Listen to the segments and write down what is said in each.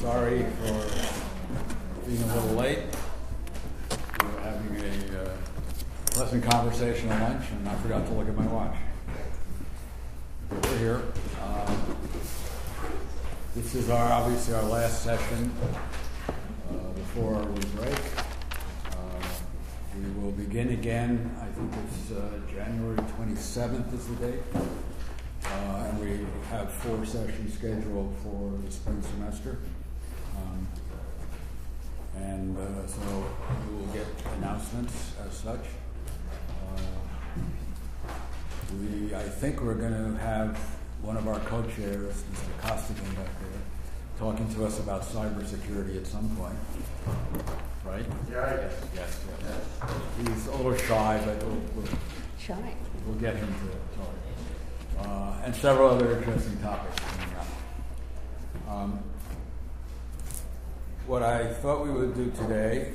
Sorry for being a little late. We were having a pleasant conversation at lunch, and I forgot to look at my watch. But we're here. This is obviously our last session before we break. We will begin again. I think it's January 27th is the date. And we have 4 sessions scheduled for the spring semester. So we will get announcements as such. I think we're going to have one of our co-chairs, Mr. Costigan back there, talking to us about cybersecurity at some point. Right? Yeah, Yes. He's a little shy, but we'll get him to talk. And several other interesting topics coming up. What I thought we would do today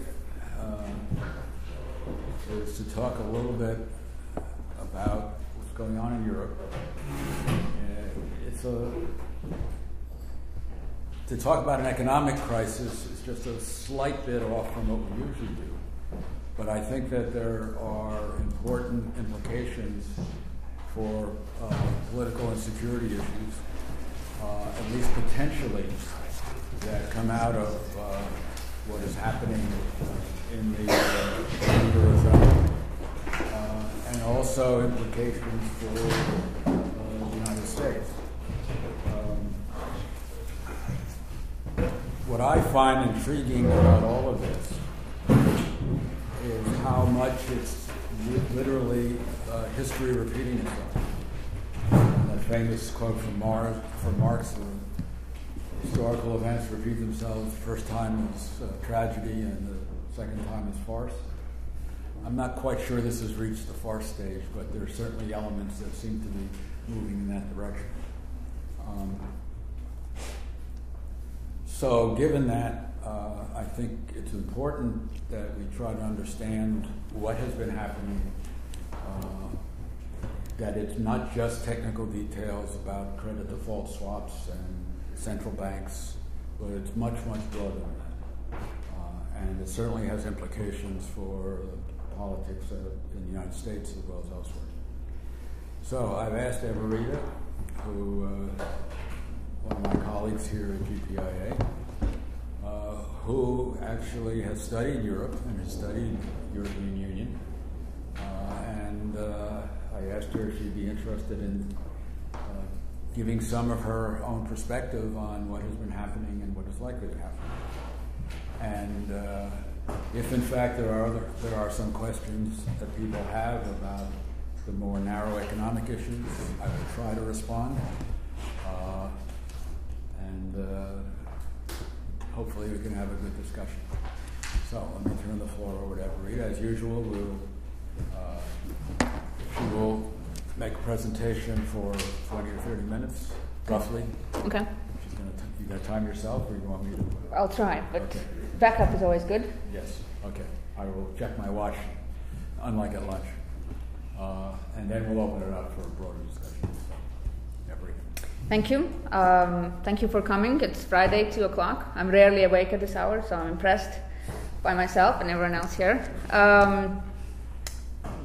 is to talk a little bit about what's going on in Europe. To talk about an economic crisis is just a slight bit off from what we usually do. But I think that there are important implications for political and security issues, at least potentially, that come out of what is happening in the Eurozone, and also implications for the United States. What I find intriguing about all of this is how much it's literally history repeating itself. That famous quote from Marx, historical events repeat themselves. The first time is tragedy, and the second time is farce. I'm not quite sure this has reached the farce stage, but there are certainly elements that seem to be moving in that direction. So given that, I think it's important that we try to understand what has been happening, that it's not just technical details about credit default swaps and central banks, but it's much, much broader than that. And it certainly has implications for the politics in the United States as well as elsewhere. So I've asked Everita, one of my colleagues here at GPIA, who actually has studied Europe and has studied European Union. I asked her if she'd be interested in giving some of her own perspective on what has been happening and what is likely to happen. And if in fact there are some questions that people have about the more narrow economic issues, I will try to respond. Hopefully we can have a good discussion. So let me turn the floor over to Everita. As usual, she will make a presentation for 20 or 30 minutes, roughly. Okay. You got time yourself, or you want me to? I'll try, but okay. Backup is always good. Yes. Okay. I will check my watch, unlike at lunch, and then we'll open it up for a broader discussion. Thank you. Thank you for coming. It's Friday, 2 o'clock. I'm rarely awake at this hour, so I'm impressed by myself and everyone else here.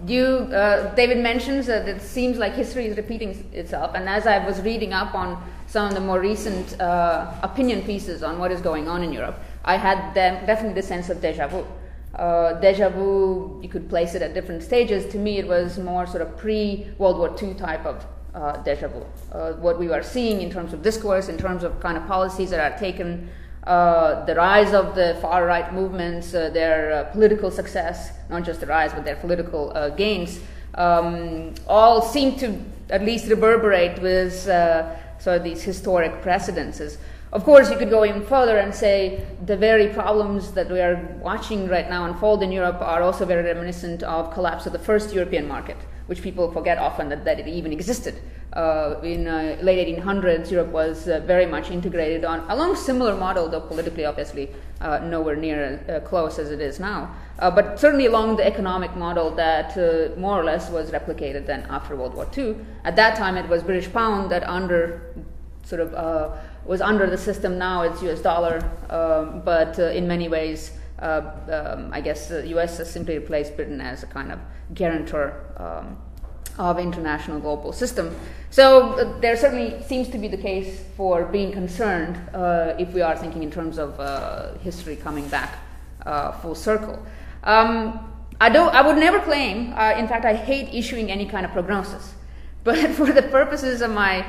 David mentions that it seems like history is repeating itself, and as I was reading up on some of the more recent opinion pieces on what is going on in Europe, I had definitely the sense of déjà vu. Déjà vu, you could place it at different stages. To me, it was more sort of pre-World War II type of déjà vu. What we were seeing in terms of discourse, in terms of kind of policies that are taken, the rise of the far-right movements, their political success, not just the rise, but their political gains, all seem to at least reverberate with sort of these historic precedences. Of course, you could go even further and say the very problems that we are watching right now unfold in Europe are also very reminiscent of collapse of the first European market, which people forget often that it even existed. In late 1800s, Europe was very much integrated along a similar model, though politically, obviously, nowhere near close as it is now. But certainly along the economic model that more or less was replicated then after World War II. At that time, it was British pound that under sort of was under the system. Now it's US dollar, but in many ways, I guess the US has simply replaced Britain as a kind of guarantor of international global system. So there certainly seems to be the case for being concerned if we are thinking in terms of history coming back full circle. I would never claim, in fact I hate issuing any kind of prognosis, but for the purposes of my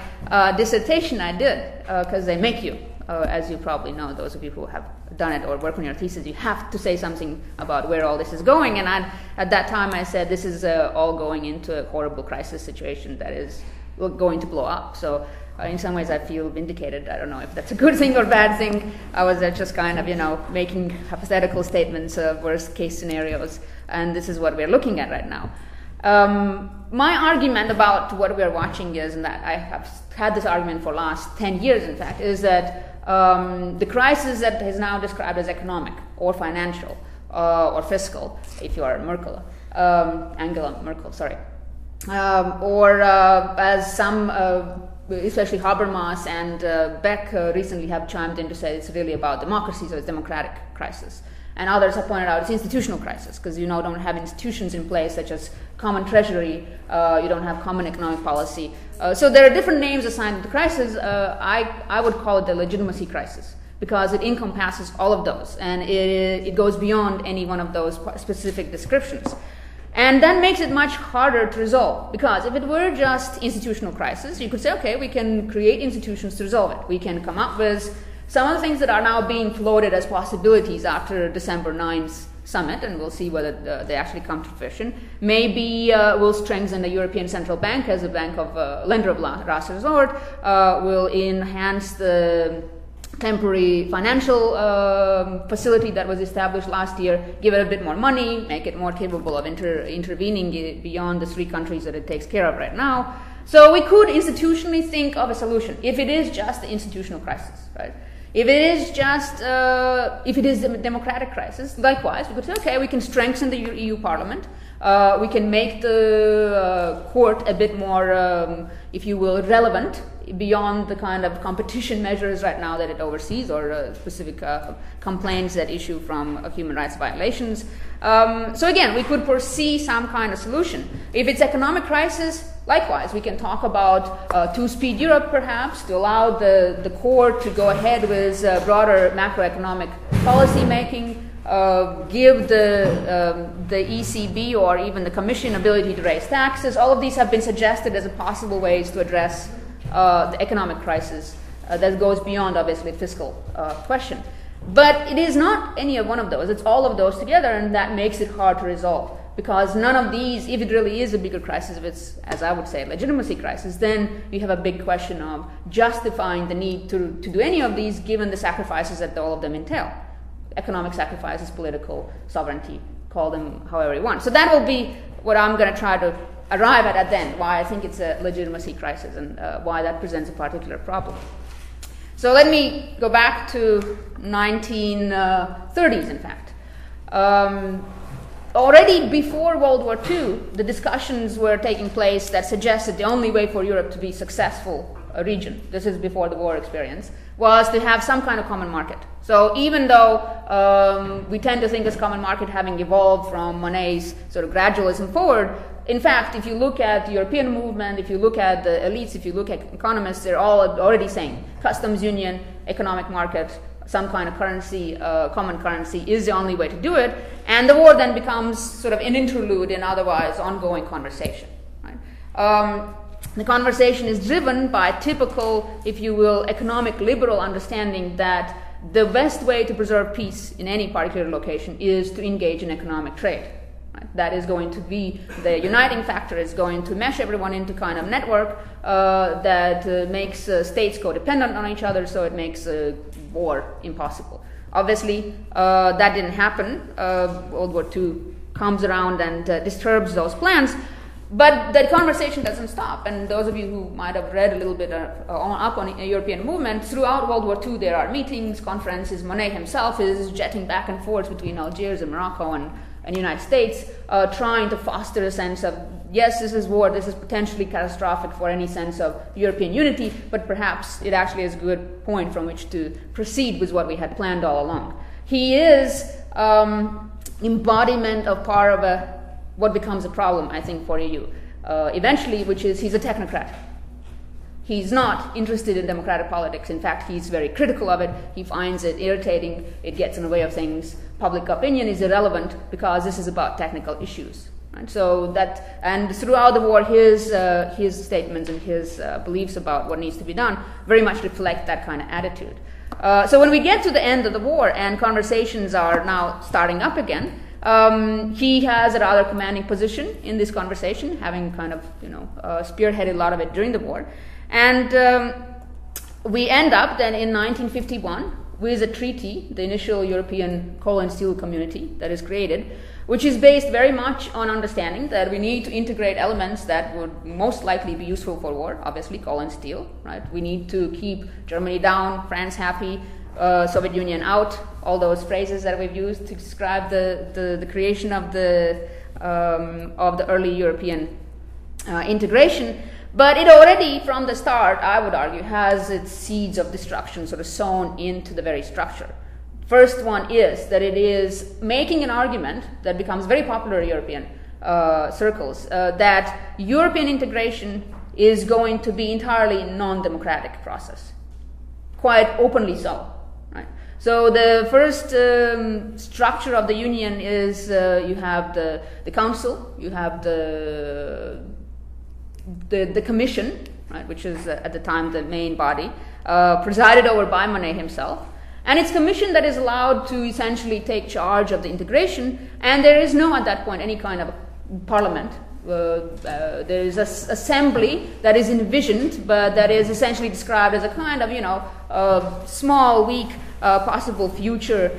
dissertation I did, because they make you, as you probably know, those of you who have done it or work on your thesis, you have to say something about where all this is going. And at that time I said this is all going into a horrible crisis situation that is going to blow up. So in some ways I feel vindicated. I don't know if that's a good thing or bad thing. I was just kind of, making hypothetical statements of worst case scenarios, and this is what we're looking at right now. My argument about what we are watching is, and that I have had this argument for the last 10 years in fact, is that the crisis that is now described as economic or financial or fiscal, if you are Merkel, Angela Merkel, sorry, or as some, especially Habermas and Beck recently have chimed in to say it's really about democracy, so it's democratic crisis. And others have pointed out it's institutional crisis, because you don't have institutions in place such as common treasury, you don't have common economic policy. So there are different names assigned to the crisis. I would call it the legitimacy crisis, because it encompasses all of those, and it goes beyond any one of those specific descriptions. And that makes it much harder to resolve, because if it were just institutional crisis, you could say, okay, we can create institutions to resolve it. We can come up with some of the things that are now being floated as possibilities after December 9th summit, and we'll see whether they actually come to fruition. Maybe we'll strengthen the European Central Bank as a bank of lender of last resort. We'll enhance the temporary financial facility that was established last year, give it a bit more money, make it more capable of intervening beyond the 3 countries that it takes care of right now. So we could institutionally think of a solution if it is just the institutional crisis, right? If it is just, if it is a democratic crisis, likewise, we could say, okay, we can strengthen the EU Parliament. We can make the court a bit more, if you will, relevant beyond the kind of competition measures right now that it oversees, or specific complaints that issue from human rights violations. So again, we could foresee some kind of solution. If it's economic crisis, likewise, we can talk about two-speed Europe, perhaps, to allow the court to go ahead with broader macroeconomic policy making, give the ECB or even the Commission ability to raise taxes. All of these have been suggested as possible ways to address the economic crisis that goes beyond, obviously, fiscal question. But it is not any of one of those. It's all of those together, and that makes it hard to resolve. Because none of these, if it really is a bigger crisis, if it's, as I would say, a legitimacy crisis, then we have a big question of justifying the need to do any of these given the sacrifices that all of them entail. Economic sacrifices, political sovereignty, call them however you want. So that will be what I'm going to try to arrive at the end, why I think it's a legitimacy crisis and why that presents a particular problem. So let me go back to 1930s, in fact. Already before World War II, the discussions were taking place that suggested the only way for Europe to be successful region, this is before the war experience, was to have some kind of common market. So even though we tend to think as common market having evolved from Monet's sort of gradualism forward, in fact, if you look at the European movement, if you look at the elites, if you look at economists, they're all already saying customs union, economic market, some kind of currency, common currency is the only way to do it. And the war then becomes sort of an interlude in otherwise ongoing conversation. Right? The conversation is driven by typical, if you will, economic liberal understanding that the best way to preserve peace in any particular location is to engage in economic trade. Right? That is going to be the uniting factor, is going to mesh everyone into kind of network that makes states codependent on each other, so it makes war impossible. Obviously, that didn't happen. World War II comes around and disturbs those plans. But the conversation doesn't stop, and those of you who might have read a little bit up on the European movement, throughout World War II there are meetings, conferences. Monet himself is jetting back and forth between Algiers and Morocco and the United States, trying to foster a sense of yes, this is war, this is potentially catastrophic for any sense of European unity, but perhaps it actually is a good point from which to proceed with what we had planned all along. He is embodiment of part of what becomes a problem, I think, for EU eventually, which is he's a technocrat. He's not interested in democratic politics. In fact, he's very critical of it. He finds it irritating. It gets in the way of things. Public opinion is irrelevant because this is about technical issues. Right? So that, and throughout the war, his statements and his beliefs about what needs to be done very much reflect that kind of attitude. So when we get to the end of the war and conversations are now starting up again, he has a rather commanding position in this conversation, having kind of spearheaded a lot of it during the war. And we end up then in 1951 with a treaty, the initial European coal and steel community that is created, which is based very much on understanding that we need to integrate elements that would most likely be useful for war, obviously coal and steel, right? We need to keep Germany down, France happy, Soviet Union out, all those phrases that we've used to describe the creation of the early European integration. But it already, from the start, I would argue, has its seeds of destruction sort of sown into the very structure. First one is that it is making an argument that becomes very popular in European circles, that European integration is going to be entirely non-democratic process, quite openly so. Right? So the first structure of the Union is you have the Council, you have the Commission, right, which is at the time the main body, presided over by Monnet himself. And it's Commission that is allowed to essentially take charge of the integration, and there is no, at that point, any kind of parliament. There is an assembly that is envisioned, but that is essentially described as a kind of, small, weak, possible future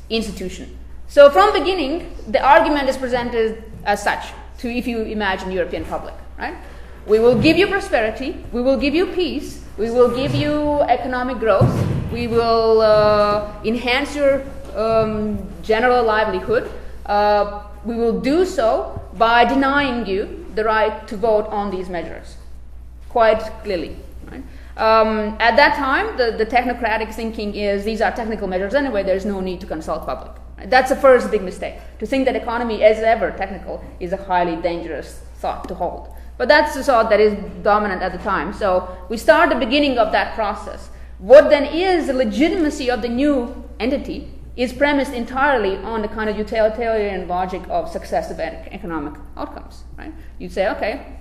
institution. So from beginning, the argument is presented as such to, if you imagine, European public, right? We will give you prosperity, we will give you peace, we will give you economic growth, we will enhance your general livelihood. We will do so by denying you the right to vote on these measures, quite clearly. Right? At that time, the technocratic thinking is these are technical measures anyway, there's no need to consult public. That's the first big mistake. To think that economy is ever technical is a highly dangerous thought to hold. But that's the thought that is dominant at the time. So we start the beginning of that process. What then is the legitimacy of the new entity is premised entirely on the kind of utilitarian logic of successive economic outcomes. Right? You say, okay,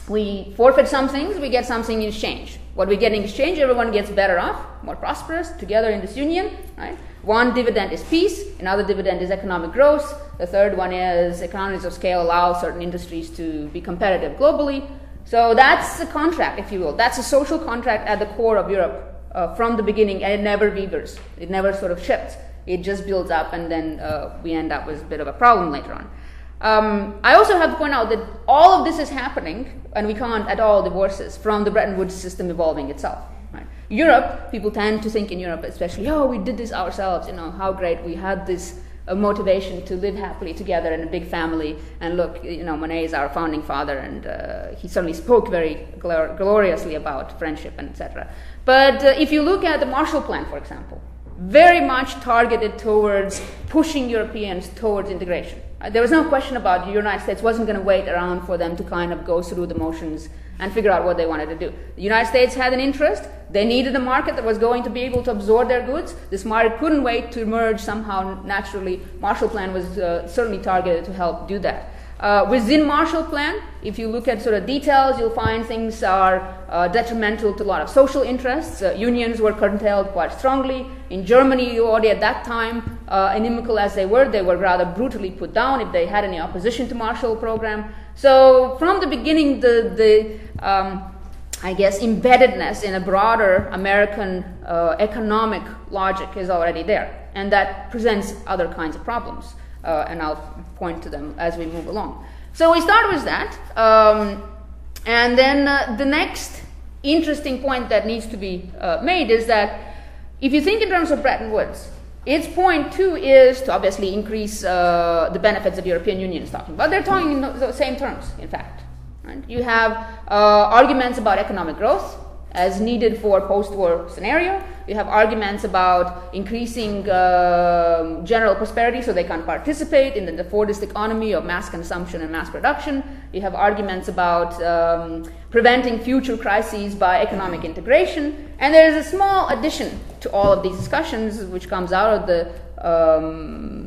we forfeit some things, we get something in exchange. What we get in exchange, everyone gets better off, more prosperous, together in this union. Right? One dividend is peace, another dividend is economic growth, the third one is economies of scale allow certain industries to be competitive globally. So that's a contract, if you will. That's a social contract at the core of Europe from the beginning, and it never wavers. It never sort of shifts. It just builds up, and then we end up with a bit of a problem later on. I also have to point out that all of this is happening, and we can't at all divorce this from the Bretton Woods system evolving itself. Right? Europe, people tend to think in Europe especially, oh, we did this ourselves, how great, we had this motivation to live happily together in a big family, and look, Monnet is our founding father, and he certainly spoke very gloriously about friendship and etc. But if you look at the Marshall Plan, for example, very much targeted towards pushing Europeans towards integration. There was no question about the United States wasn't going to wait around for them to kind of go through the motions and figure out what they wanted to do. The United States had an interest. They needed a market that was going to be able to absorb their goods. This market couldn't wait to emerge somehow naturally. Marshall Plan was certainly targeted to help do that. Within Marshall Plan, if you look at sort of details, you'll find things are detrimental to a lot of social interests. Unions were curtailed quite strongly. In Germany, already at that time, inimical as they were rather brutally put down if they had any opposition to Marshall Program. So from the beginning, I guess, embeddedness in a broader American economic logic is already there. And that presents other kinds of problems. And I'll point to them as we move along. So we start with that. And then the next interesting point that needs to be made is that if you think in terms of Bretton Woods, Its point, too, is to obviously increase the benefits that the European Union is talking about. They're talking in the same terms, in fact. Right? You have arguments about economic growth as needed for post-war scenario. You have arguments about increasing general prosperity so they can participate in the Fordist economy of mass consumption and mass production. You have arguments about preventing future crises by economic integration. And there is a small addition to all of these discussions, which comes out of the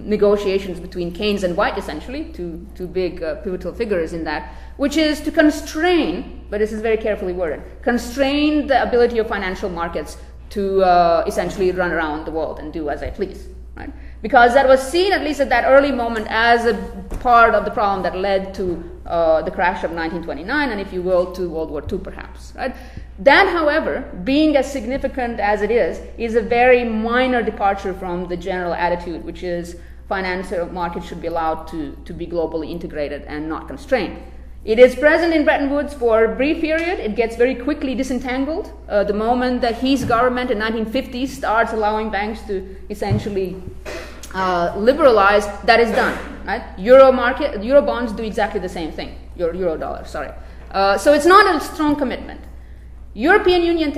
negotiations between Keynes and White, essentially, two big pivotal figures in that, which is to constrain, but this is very carefully worded, constrain the ability of financial markets to essentially run around the world and do as they please, right? Because that was seen, at least at that early moment, as a part of the problem that led to the crash of 1929, and if you will, to World War II, perhaps, right? That, however, being as significant as it is a very minor departure from the general attitude, which is financial markets should be allowed to be globally integrated and not constrained. It is present in Bretton Woods for a brief period. It gets very quickly disentangled. The moment that his government in 1950 starts allowing banks to essentially liberalize, that is done. Right? Euro bonds do exactly the same thing. Euro dollars, sorry. So it's not a strong commitment. European Union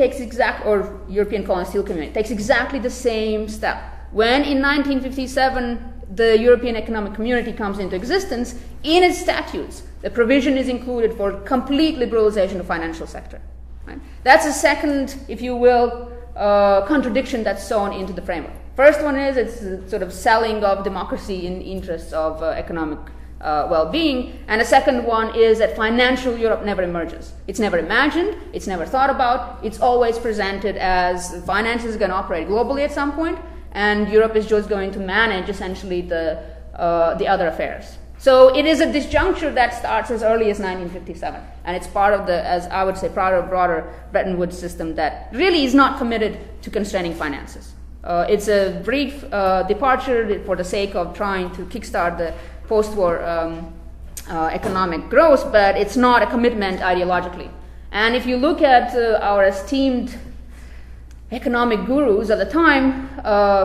or European Coal and Steel Community takes exactly the same step. When in 1957 the European Economic Community comes into existence, in its statutes, the provision is included for complete liberalization of financial sector. Right? That's a second, if you will, contradiction that's sewn into the framework. First one is it's a sort of selling of democracy in interests of economic well-being, and the second one is that financial Europe never emerges. It's never imagined, it's never thought about, it's always presented as finance is going to operate globally at some point, and Europe is just going to manage essentially the other affairs. So it is a disjuncture that starts as early as 1957, and it's part of the, as I would say, broader Bretton Woods system that really is not committed to constraining finances. It's a brief departure for the sake of trying to kickstart the post-war economic growth, but it's not a commitment ideologically. And if you look at our esteemed economic gurus at the time,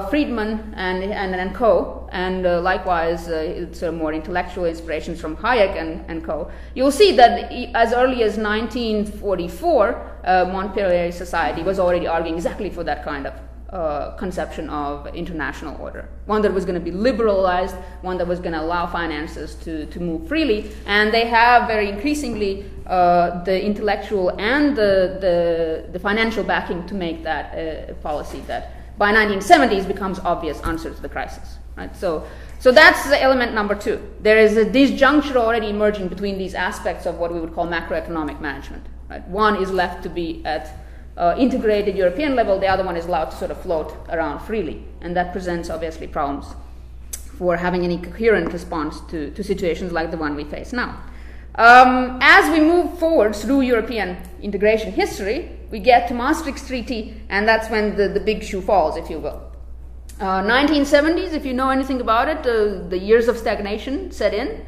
Friedman and co., and likewise sort of more intellectual inspirations from Hayek and co., you'll see that as early as 1944, Montpellier Society was already arguing exactly for that kind of conception of international order, one that was going to be liberalized, one that was going to allow finances to move freely, and they have very increasingly the intellectual and the financial backing to make that a policy that by 1970s becomes obvious answer to the crisis. Right? So that's the element number two. There is a disjuncture already emerging between these aspects of what we would call macroeconomic management. Right? One is left to be at integrated European level, the other one is allowed to sort of float around freely, and that presents obviously problems for having any coherent response to situations like the one we face now. As we move forward through European integration history, we get to Maastricht's Treaty, and that's when the big shoe falls, if you will. 1970s, if you know anything about it, the years of stagnation set in.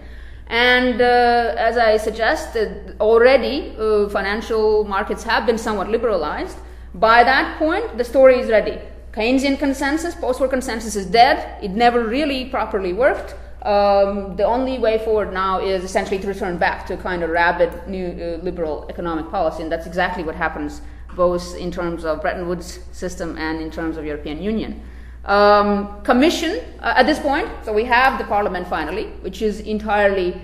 And as I suggested already, financial markets have been somewhat liberalized. By that point, the story is ready. Keynesian consensus, post-war consensus is dead. It never really properly worked. The only way forward now is essentially to return back to a kind of rabid new liberal economic policy, and that's exactly what happens both in terms of Bretton Woods system and in terms of European Union. Commission at this point, so we have the parliament finally, which is entirely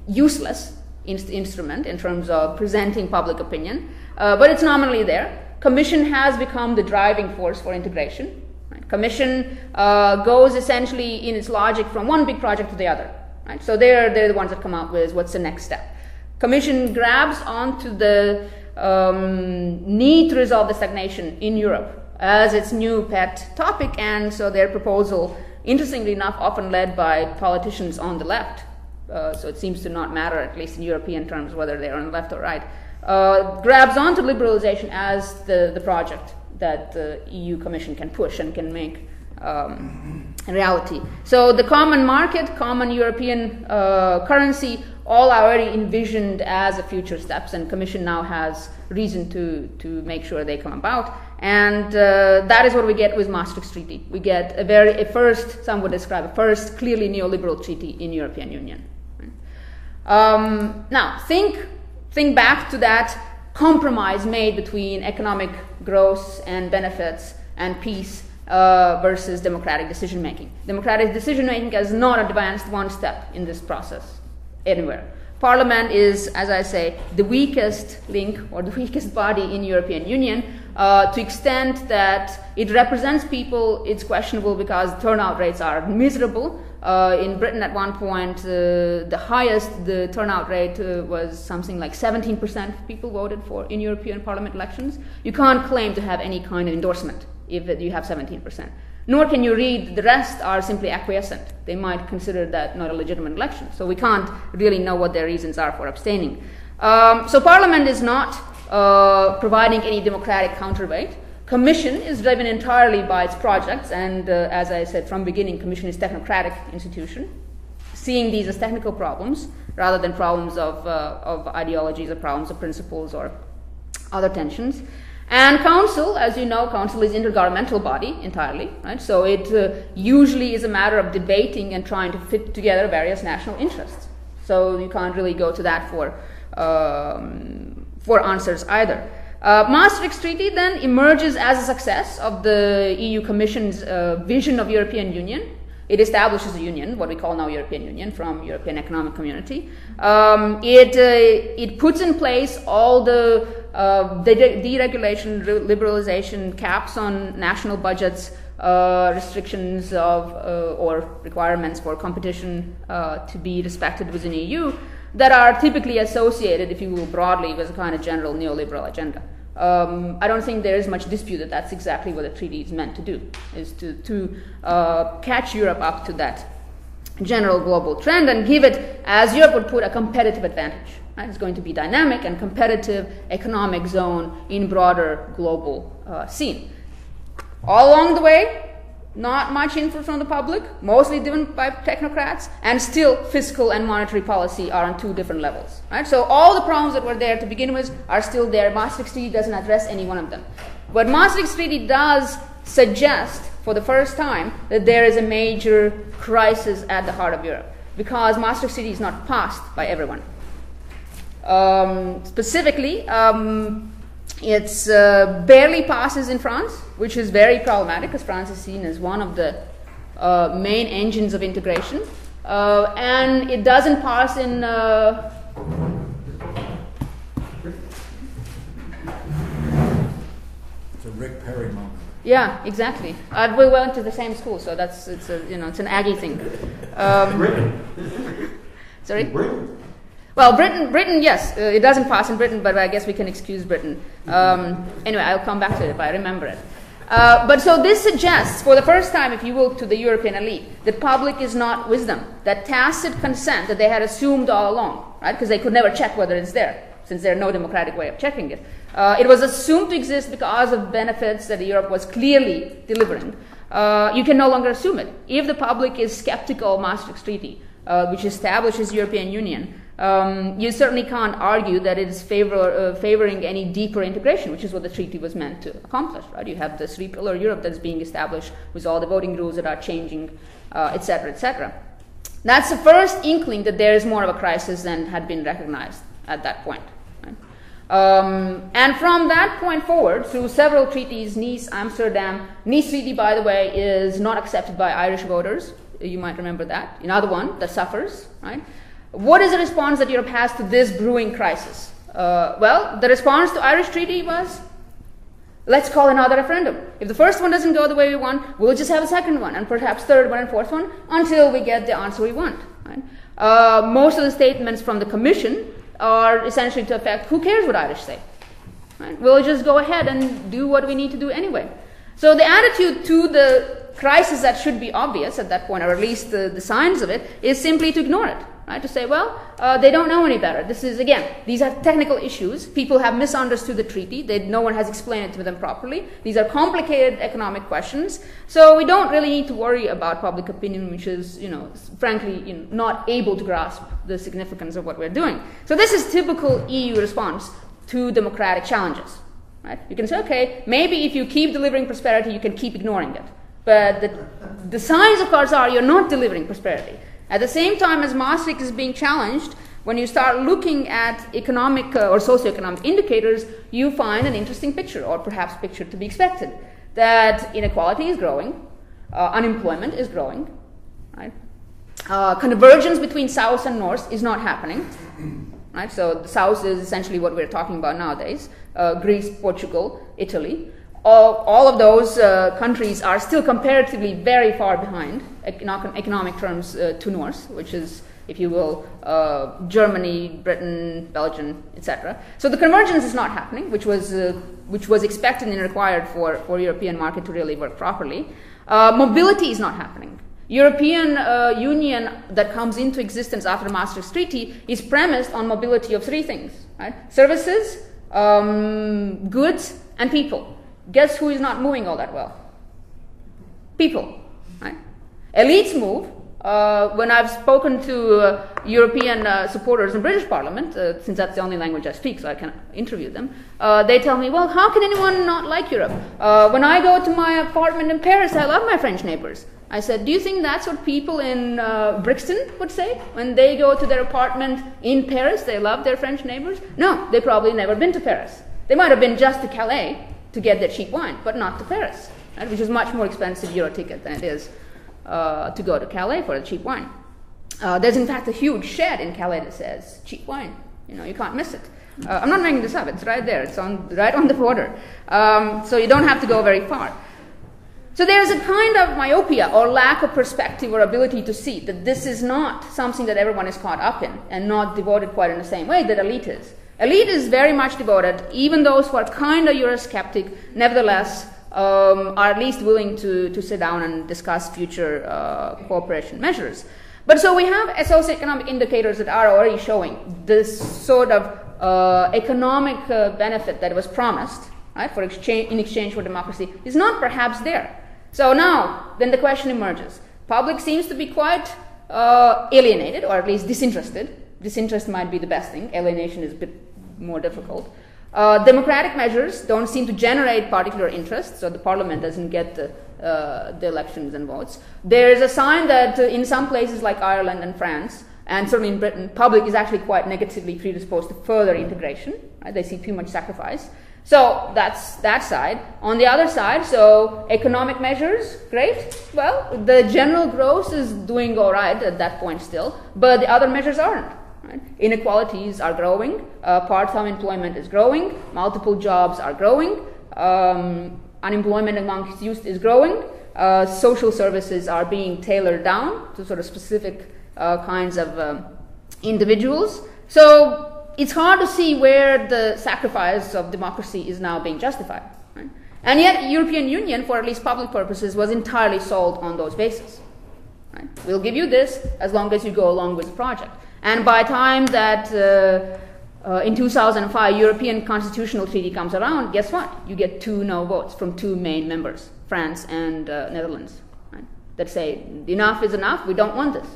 useless instrument in terms of presenting public opinion, but it's nominally there. Commission has become the driving force for integration. Right? Commission goes essentially in its logic from one big project to the other. Right? So they're the ones that come out with what's the next step. Commission grabs onto the need to resolve the stagnation in Europe as its new pet topic, and so their proposal, interestingly enough, often led by politicians on the left, so it seems to not matter, at least in European terms, whether they're on the left or right, grabs onto liberalization as the project that the EU Commission can push and can make a reality. So the common market, common European currency, all are already envisioned as a future steps, and Commission now has reason to make sure they come about. And that is what we get with Maastricht Treaty. We get a first, some would describe a first clearly neoliberal treaty in European Union. Now, think back to that compromise made between economic growth and benefits and peace versus democratic decision making. Democratic decision making has not advanced one step in this process anywhere. Parliament is, as I say, the weakest link or the weakest body in European Union to extent that it represents people. It's questionable because turnout rates are miserable. In Britain at one point, the highest the turnout rate was something like 17% of people voted for in European Parliament elections. You can't claim to have any kind of endorsement if you have 17%. Nor can you read the rest are simply acquiescent. They might consider that not a legitimate election. So we can't really know what their reasons are for abstaining. So Parliament is not providing any democratic counterweight. Commission is driven entirely by its projects, and as I said from beginning, Commission is technocratic institution, seeing these as technical problems rather than problems of ideologies or problems of principles or other tensions. And Council, as you know, Council is intergovernmental body entirely, right? So it usually is a matter of debating and trying to fit together various national interests. So you can't really go to that for answers either. Maastricht Treaty then emerges as a success of the EU Commission's vision of European Union. It establishes a union, what we call now European Union, from European Economic Community. It puts in place all the deregulation, liberalization, caps on national budgets, restrictions of or requirements for competition to be respected within the EU that are typically associated, if you will, broadly with a kind of general neoliberal agenda. I don't think there is much dispute that that's exactly what the treaty is meant to do, is to catch Europe up to that general global trend and give it, as Europe would put, a competitive advantage. Right? It's going to be dynamic and competitive economic zone in broader global scene. All along the way, not much input from the public, mostly driven by technocrats, and still fiscal and monetary policy are on two different levels. Right? So all the problems that were there to begin with are still there. Maastricht Treaty doesn't address any one of them. But Maastricht Treaty does suggest, for the first time, that there is a major crisis at the heart of Europe, because Maastricht Treaty is not passed by everyone. Specifically, it barely passes in France, which is very problematic because France is seen as one of the main engines of integration. And it doesn't pass in... It's a Rick Perry moment. Yeah, exactly. We went to the same school, so it's an Aggie thing. Sorry? Britain. Well, Britain, yes, it doesn't pass in Britain, but I guess we can excuse Britain. Anyway, I'll come back to it if I remember it. But so this suggests, for the first time, if you will, to the European elite, that public is not wisdom, that tacit consent that they had assumed all along, right? Because they could never check whether it's there, since there's no democratic way of checking it. It was assumed to exist because of benefits that Europe was clearly delivering. You can no longer assume it. If the public is skeptical of Maastricht Treaty, which establishes European Union, you certainly can't argue that it is favoring any deeper integration, which is what the treaty was meant to accomplish. Right? You have this three-pillar Europe that's being established with all the voting rules that are changing, etc., etc. That's the first inkling that there is more of a crisis than had been recognized at that point. Right? And from that point forward, through several treaties, Nice, Amsterdam, Nice Treaty, by the way, is not accepted by Irish voters. You might remember that. Another one that suffers, right? What is the response that Europe has to this brewing crisis? Well, the response to Irish Treaty was, let's call another referendum. If the first one doesn't go the way we want, we'll just have a second one, and perhaps third one and fourth one, until we get the answer we want. Right? Most of the statements from the Commission are essentially to the effect, who cares what Irish say? Right? We'll just go ahead and do what we need to do anyway. So the attitude to the crisis that should be obvious at that point, or at least the signs of it, is simply to ignore it. right? To say, well, they don't know any better. This is, again, these are technical issues. People have misunderstood the treaty. No one has explained it to them properly. These are complicated economic questions. So we don't really need to worry about public opinion, which is, frankly, not able to grasp the significance of what we're doing. So this is typical EU response to democratic challenges, right? You can say, okay, maybe if you keep delivering prosperity, you can keep ignoring it. But the signs, of course, are you're not delivering prosperity. At the same time as Maastricht is being challenged, when you start looking at economic or socioeconomic indicators, you find an interesting picture, or perhaps picture to be expected, that inequality is growing, unemployment is growing, right? Convergence between South and North is not happening, right? So the South is essentially what we're talking about nowadays, Greece, Portugal, Italy. All of those countries are still comparatively very far behind economic terms to North, which is, if you will, Germany, Britain, Belgium, etc. So the convergence is not happening, which was expected and required for European market to really work properly. Mobility is not happening. European Union that comes into existence after the Maastricht Treaty is premised on mobility of three things, right? Services, goods, and people. Guess who is not moving all that well? People, right? Elites move. When I've spoken to European supporters in British Parliament, since that's the only language I speak, so I can interview them, they tell me, well, how can anyone not like Europe? When I go to my apartment in Paris, I love my French neighbors. I said, do you think that's what people in Brixton would say? When they go to their apartment in Paris, they love their French neighbors? No, they probably never been to Paris. They might have been just to Calais to get their cheap wine, but not to Paris, right? Which is much more expensive Euro ticket than it is to go to Calais for a cheap wine. There's in fact a huge shed in Calais that says cheap wine. You can't miss it. I'm not making this up. It's right there. It's right on the border. So you don't have to go very far. So there's a kind of myopia or lack of perspective or ability to see that this is not something that everyone is caught up in and not devoted quite in the same way that elite is. Elite is very much devoted. Even those who are kind of Eurosceptic, nevertheless, are at least willing to sit down and discuss future cooperation measures. But so we have socioeconomic indicators that are already showing this sort of economic benefit that was promised, right, in exchange for democracy is not perhaps there. So now, then the question emerges. Public seems to be quite alienated, or at least disinterested. Disinterest might be the best thing. Alienation is a bit more difficult. Democratic measures don't seem to generate particular interest, so the parliament doesn't get the elections and votes. There's a sign that in some places like Ireland and France, and certainly in Britain, public is actually quite negatively predisposed to further integration. Right? They see too much sacrifice. So that's that side. On the other side, so economic measures, great. Well, the general growth is doing all right at that point still, but the other measures aren't. Right? Inequalities are growing, part-time employment is growing, multiple jobs are growing, unemployment amongst youth is growing, social services are being tailored down to sort of specific kinds of individuals. So it's hard to see where the sacrifice of democracy is now being justified. Right? And yet European Union, for at least public purposes, was entirely sold on those bases. Right? We'll give you this as long as you go along with the project. And by the time that in 2005 European Constitutional Treaty comes around, guess what? You get 2 no votes from 2 main members, France and Netherlands, right? That say enough is enough, we don't want this.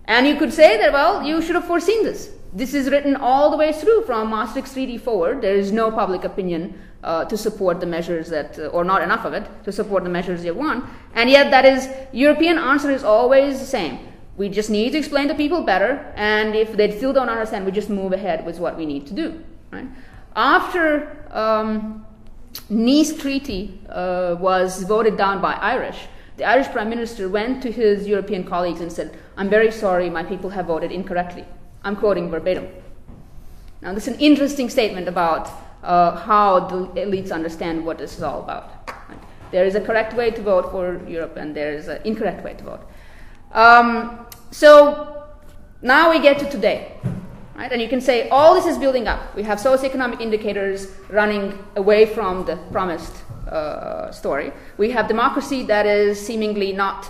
And you could say that, well, you should have foreseen this. This is written all the way through from Maastricht Treaty forward. There is no public opinion to support the measures that, or not enough of it, to support the measures you want. And yet that is, European answer is always the same. We just need to explain to people better, and if they still don't understand, we just move ahead with what we need to do. Right? After Nice Treaty was voted down by the Irish Prime Minister went to his European colleagues and said, "I'm very sorry, my people have voted incorrectly." I'm quoting verbatim. Now, this is an interesting statement about how the elites understand what this is all about. Right? There is a correct way to vote for Europe, and there is an incorrect way to vote. So now we get to today, right? And you can say all this is building up. We have socioeconomic indicators running away from the promised story. We have democracy that is seemingly not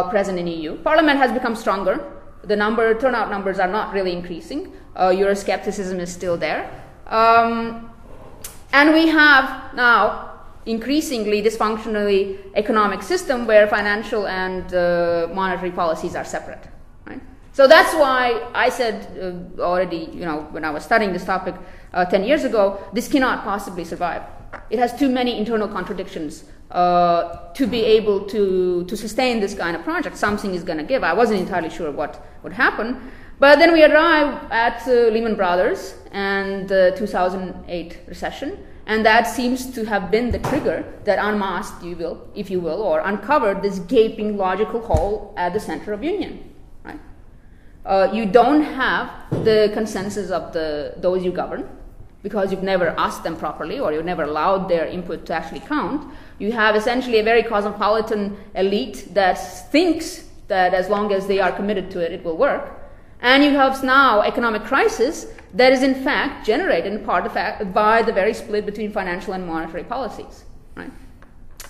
present in EU. Parliament has become stronger. The turnout numbers are not really increasing. Euroscepticism is still there. And we have now increasingly dysfunctionally economic system where financial and monetary policies are separate. Right? So that's why I said already, when I was studying this topic 10 years ago, this cannot possibly survive. It has too many internal contradictions to be able to sustain this kind of project. Something is going to give. I wasn't entirely sure what would happen. But then we arrive at Lehman Brothers and the 2008 recession. And that seems to have been the trigger that unmasked, if you will, or uncovered this gaping logical hole at the center of union. Right? You don't have the consensus of those you govern because you've never asked them properly or you've never allowed their input to actually count. You have essentially a very cosmopolitan elite that thinks that as long as they are committed to it, it will work. And you have now economic crisis that is in fact generated in part by the very split between financial and monetary policies. Right?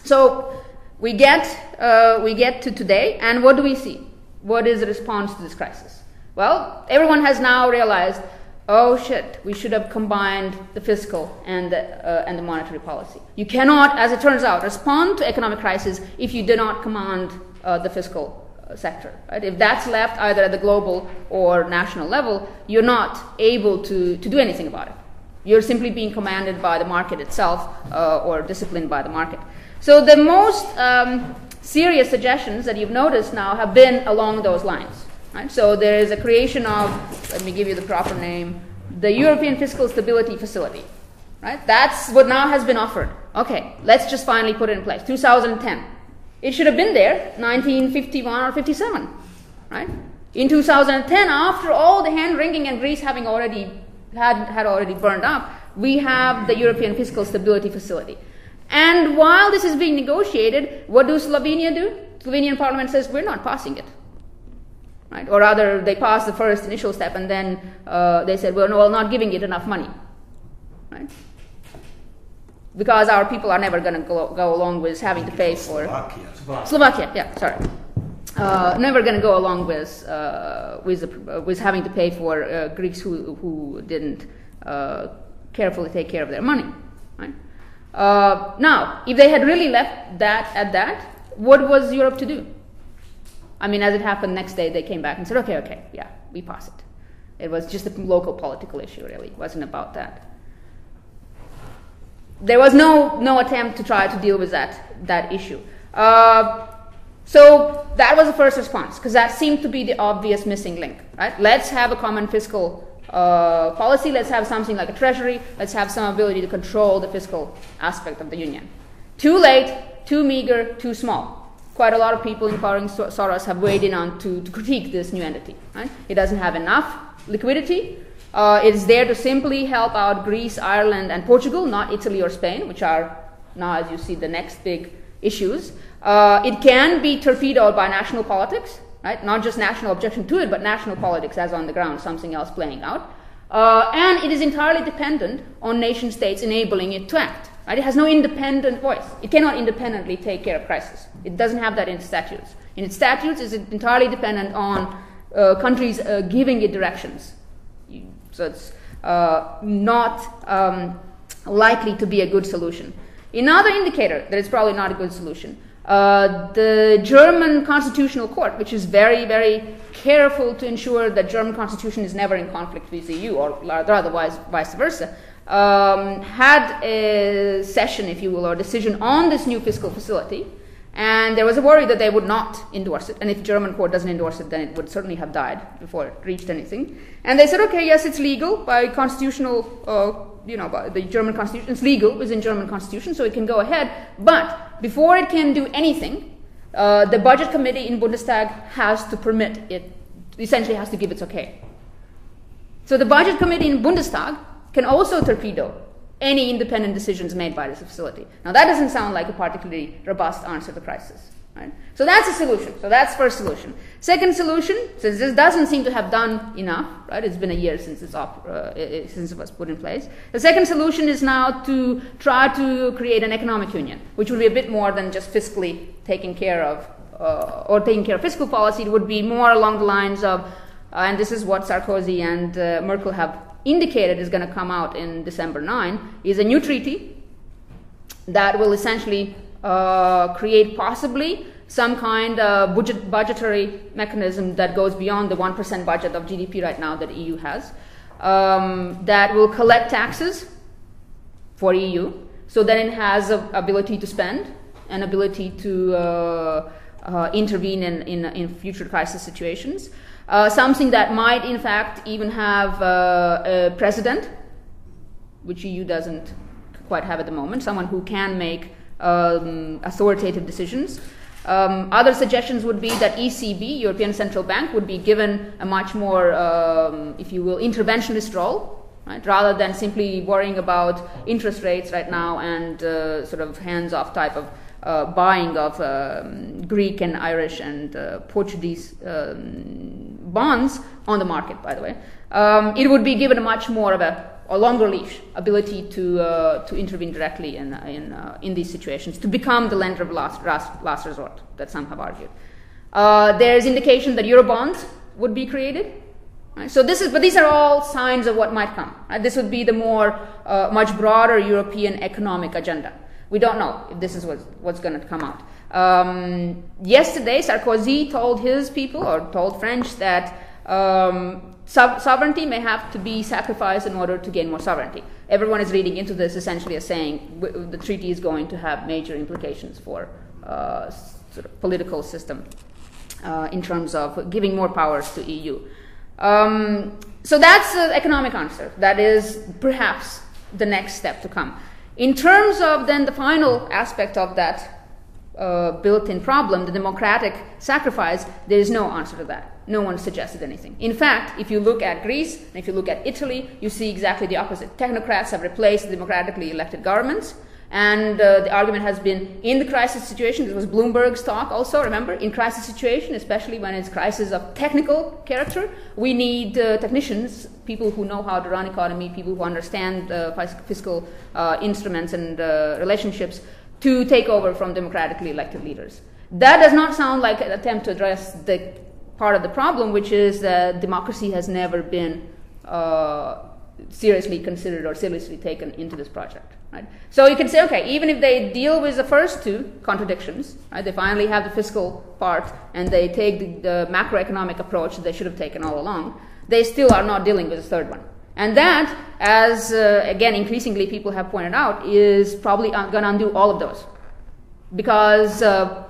So we get to today, and what do we see? What is the response to this crisis? Well, everyone has now realized, oh shit, we should have combined the fiscal and the monetary policy. You cannot, as it turns out, respond to economic crisis if you do not command the fiscal sector. Right? If that's left either at the global or national level, you're not able to do anything about it. You're simply being commanded by the market itself or disciplined by the market. So the most serious suggestions that you've noticed now have been along those lines. Right? So there is a creation of, let me give you the proper name, the European Fiscal Stability Facility. Right? That's what now has been offered. Okay, let's just finally put it in place. 2010. It should have been there 1951 or 57, right? In 2010, after all the hand-wringing and Greece having already had already burned up, we have the European Fiscal Stability Facility. And while this is being negotiated, what do Slovenia do? Slovenian parliament says, we're not passing it. Right? Or rather, they passed the first initial step and then they said, well, no, we're not giving it enough money. Right? Because our people are never going to go along with having to pay for Slovakia. Yeah, sorry. Never going to go along with having to pay for Greeks who didn't carefully take care of their money. Right? Now, if they had really left that at that, what was Europe to do? I mean, as it happened, next day they came back and said, okay, yeah, we pass it. It was just a local political issue, really. It wasn't about that. There was no attempt to try to deal with that issue. So that was the first response, because that seemed to be the obvious missing link. Right? Let's have a common fiscal policy. Let's have something like a treasury. Let's have some ability to control the fiscal aspect of the union. Too late, too meager, too small. Quite a lot of people, including Soros, have weighed in on to critique this new entity. Right? It doesn't have enough liquidity. It is there to simply help out Greece, Ireland, and Portugal, not Italy or Spain, which are now, as you see, the next big issues. It can be torpedoed by national politics, right? Not just national objection to it, but national politics as on the ground, something else playing out. And it is entirely dependent on nation states enabling it to act. Right? It has no independent voice. It cannot independently take care of crisis. It doesn't have that in its statutes. In its statutes, it's entirely dependent on countries giving it directions. So it's not likely to be a good solution. Another indicator that it's probably not a good solution, the German Constitutional Court, which is very, very careful to ensure that German constitution is never in conflict with the EU, or otherwise vice versa, had a session, if you will, or decision on this new fiscal facility. And there was a worry that they would not endorse it. And if the German court doesn't endorse it, then it would certainly have died before it reached anything. And they said, okay, yes, it's legal by constitutional, by the German constitution. It's legal within German constitution, so it can go ahead. But before it can do anything, the budget committee in Bundestag has to permit it, essentially has to give its okay. So the budget committee in Bundestag can also torpedo any independent decisions made by this facility. Now, that doesn't sound like a particularly robust answer to the crisis. Right? So that's a solution. So that's first solution. Second solution, since this doesn't seem to have done enough, right? It's been a year since it was put in place. The second solution is now to try to create an economic union, which would be a bit more than just fiscally taking care of or taking care of fiscal policy. It would be more along the lines of, and this is what Sarkozy and Merkel have indicated is going to come out in December 9, is a new treaty that will essentially create possibly some kind of budgetary mechanism that goes beyond the 1% budget of GDP right now that the EU has, that will collect taxes for EU so that it has an ability to spend, an ability to intervene in future crisis situations. Something that might, in fact, even have a president, which EU doesn't quite have at the moment, someone who can make authoritative decisions. Other suggestions would be that ECB, European Central Bank, would be given a much more, if you will, interventionist role, right? Rather than simply worrying about interest rates right now and sort of hands-off type of buying of Greek and Irish and Portuguese bonds on the market, by the way. It would be given a much more of a longer leash ability to intervene directly in these situations, to become the lender of last resort that some have argued. There's indication that Eurobonds would be created. Right? So but these are all signs of what might come. Right? This would be the more much broader European economic agenda. We don't know if this is what's going to come out. Yesterday, Sarkozy told his people, or told French, that sovereignty may have to be sacrificed in order to gain more sovereignty. Everyone is reading into this essentially as saying the treaty is going to have major implications for sort of political system in terms of giving more powers to EU. So that's the economic answer. That is perhaps the next step to come. In terms of then the final aspect of that built-in problem, the democratic sacrifice, there is no answer to that. No one suggested anything. In fact, if you look at Greece and if you look at Italy, you see exactly the opposite. Technocrats have replaced democratically elected governments, and the argument has been in the crisis situation. This was Bloomberg's talk also, remember? In crisis situation, especially when it's crisis of technical character, we need technicians, people who know how to run economy, people who understand fiscal instruments and relationships, to take over from democratically elected leaders. That does not sound like an attempt to address the part of the problem, which is that democracy has never been seriously considered or seriously taken into this project. Right? So you can say, okay, even if they deal with the first two contradictions, right, they finally have the fiscal part and they take the macroeconomic approach that they should have taken all along, they still are not dealing with the third one. And that, as again increasingly people have pointed out, is probably going to undo all of those. Because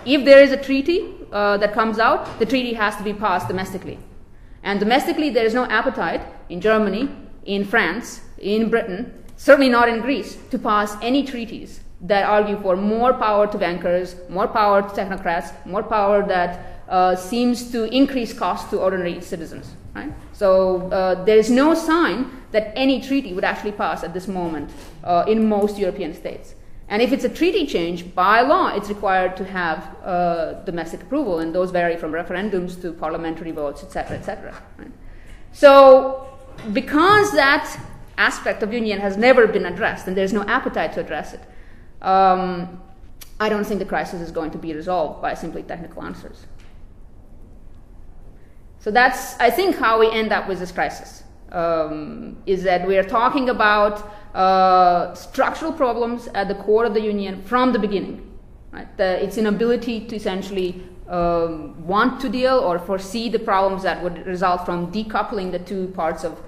if there is a treaty that comes out, the treaty has to be passed domestically. And domestically, there is no appetite in Germany, in France, in Britain, certainly not in Greece, to pass any treaties that argue for more power to bankers, more power to technocrats, more power that seems to increase costs to ordinary citizens. Right? So there is no sign that any treaty would actually pass at this moment in most European states. And if it's a treaty change, by law, it's required to have domestic approval, and those vary from referendums to parliamentary votes, etc., etc. Right? So because that aspect of union has never been addressed, and there's no appetite to address it, I don't think the crisis is going to be resolved by simply technical answers. So that's, I think, how we end up with this crisis, is that we are talking about structural problems at the core of the union from the beginning. Right? Its inability to essentially want to deal or foresee the problems that would result from decoupling the two parts of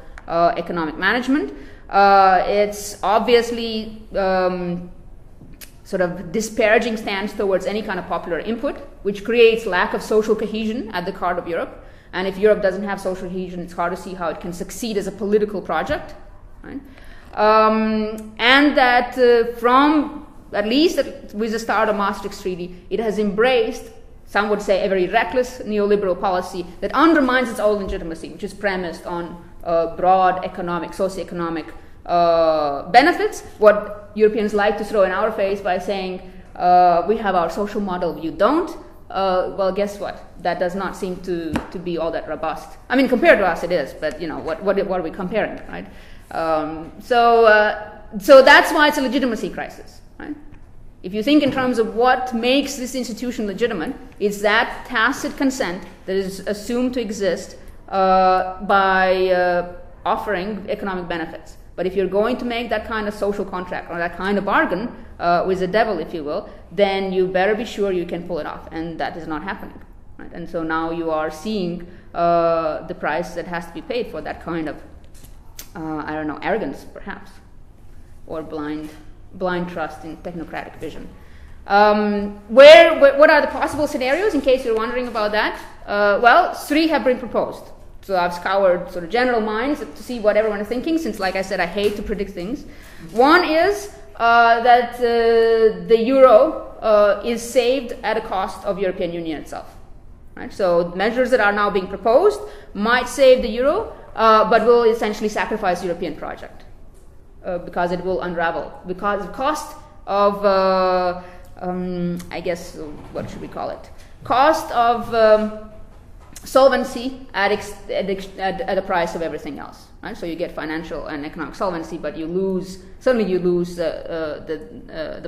economic management. It's obviously sort of disparaging stance towards any kind of popular input, which creates lack of social cohesion at the heart of Europe. And if Europe doesn't have social cohesion, it's hard to see how it can succeed as a political project. Right? And that from, at least with the start of Maastricht Treaty, it has embraced, some would say, a very reckless neoliberal policy that undermines its own legitimacy, which is premised on broad economic, socioeconomic benefits. What Europeans like to throw in our face by saying, we have our social model, you don't. Well, guess what? That does not seem to be all that robust. I mean, compared to us, it is, but you know, what are we comparing, right? So that's why it's a legitimacy crisis, right? If you think in terms of what makes this institution legitimate, it's that tacit consent that is assumed to exist by offering economic benefits. But if you're going to make that kind of social contract or that kind of bargain with the devil, if you will, then you better be sure you can pull it off, and that is not happening. Right? And so now you are seeing the price that has to be paid for that kind of, arrogance, perhaps, or blind trust in technocratic vision. What are the possible scenarios, in case you're wondering about that? Well, 3 have been proposed. So I've scoured sort of general minds to see what everyone is thinking, since, like I said, I hate to predict things. One is that the euro is saved at a cost of European Union itself. Right? So measures that are now being proposed might save the euro, but will essentially sacrifice the European project because it will unravel. Because the cost of, what should we call it? Cost of solvency at the price of everything else, right? So you get financial and economic solvency, but you lose the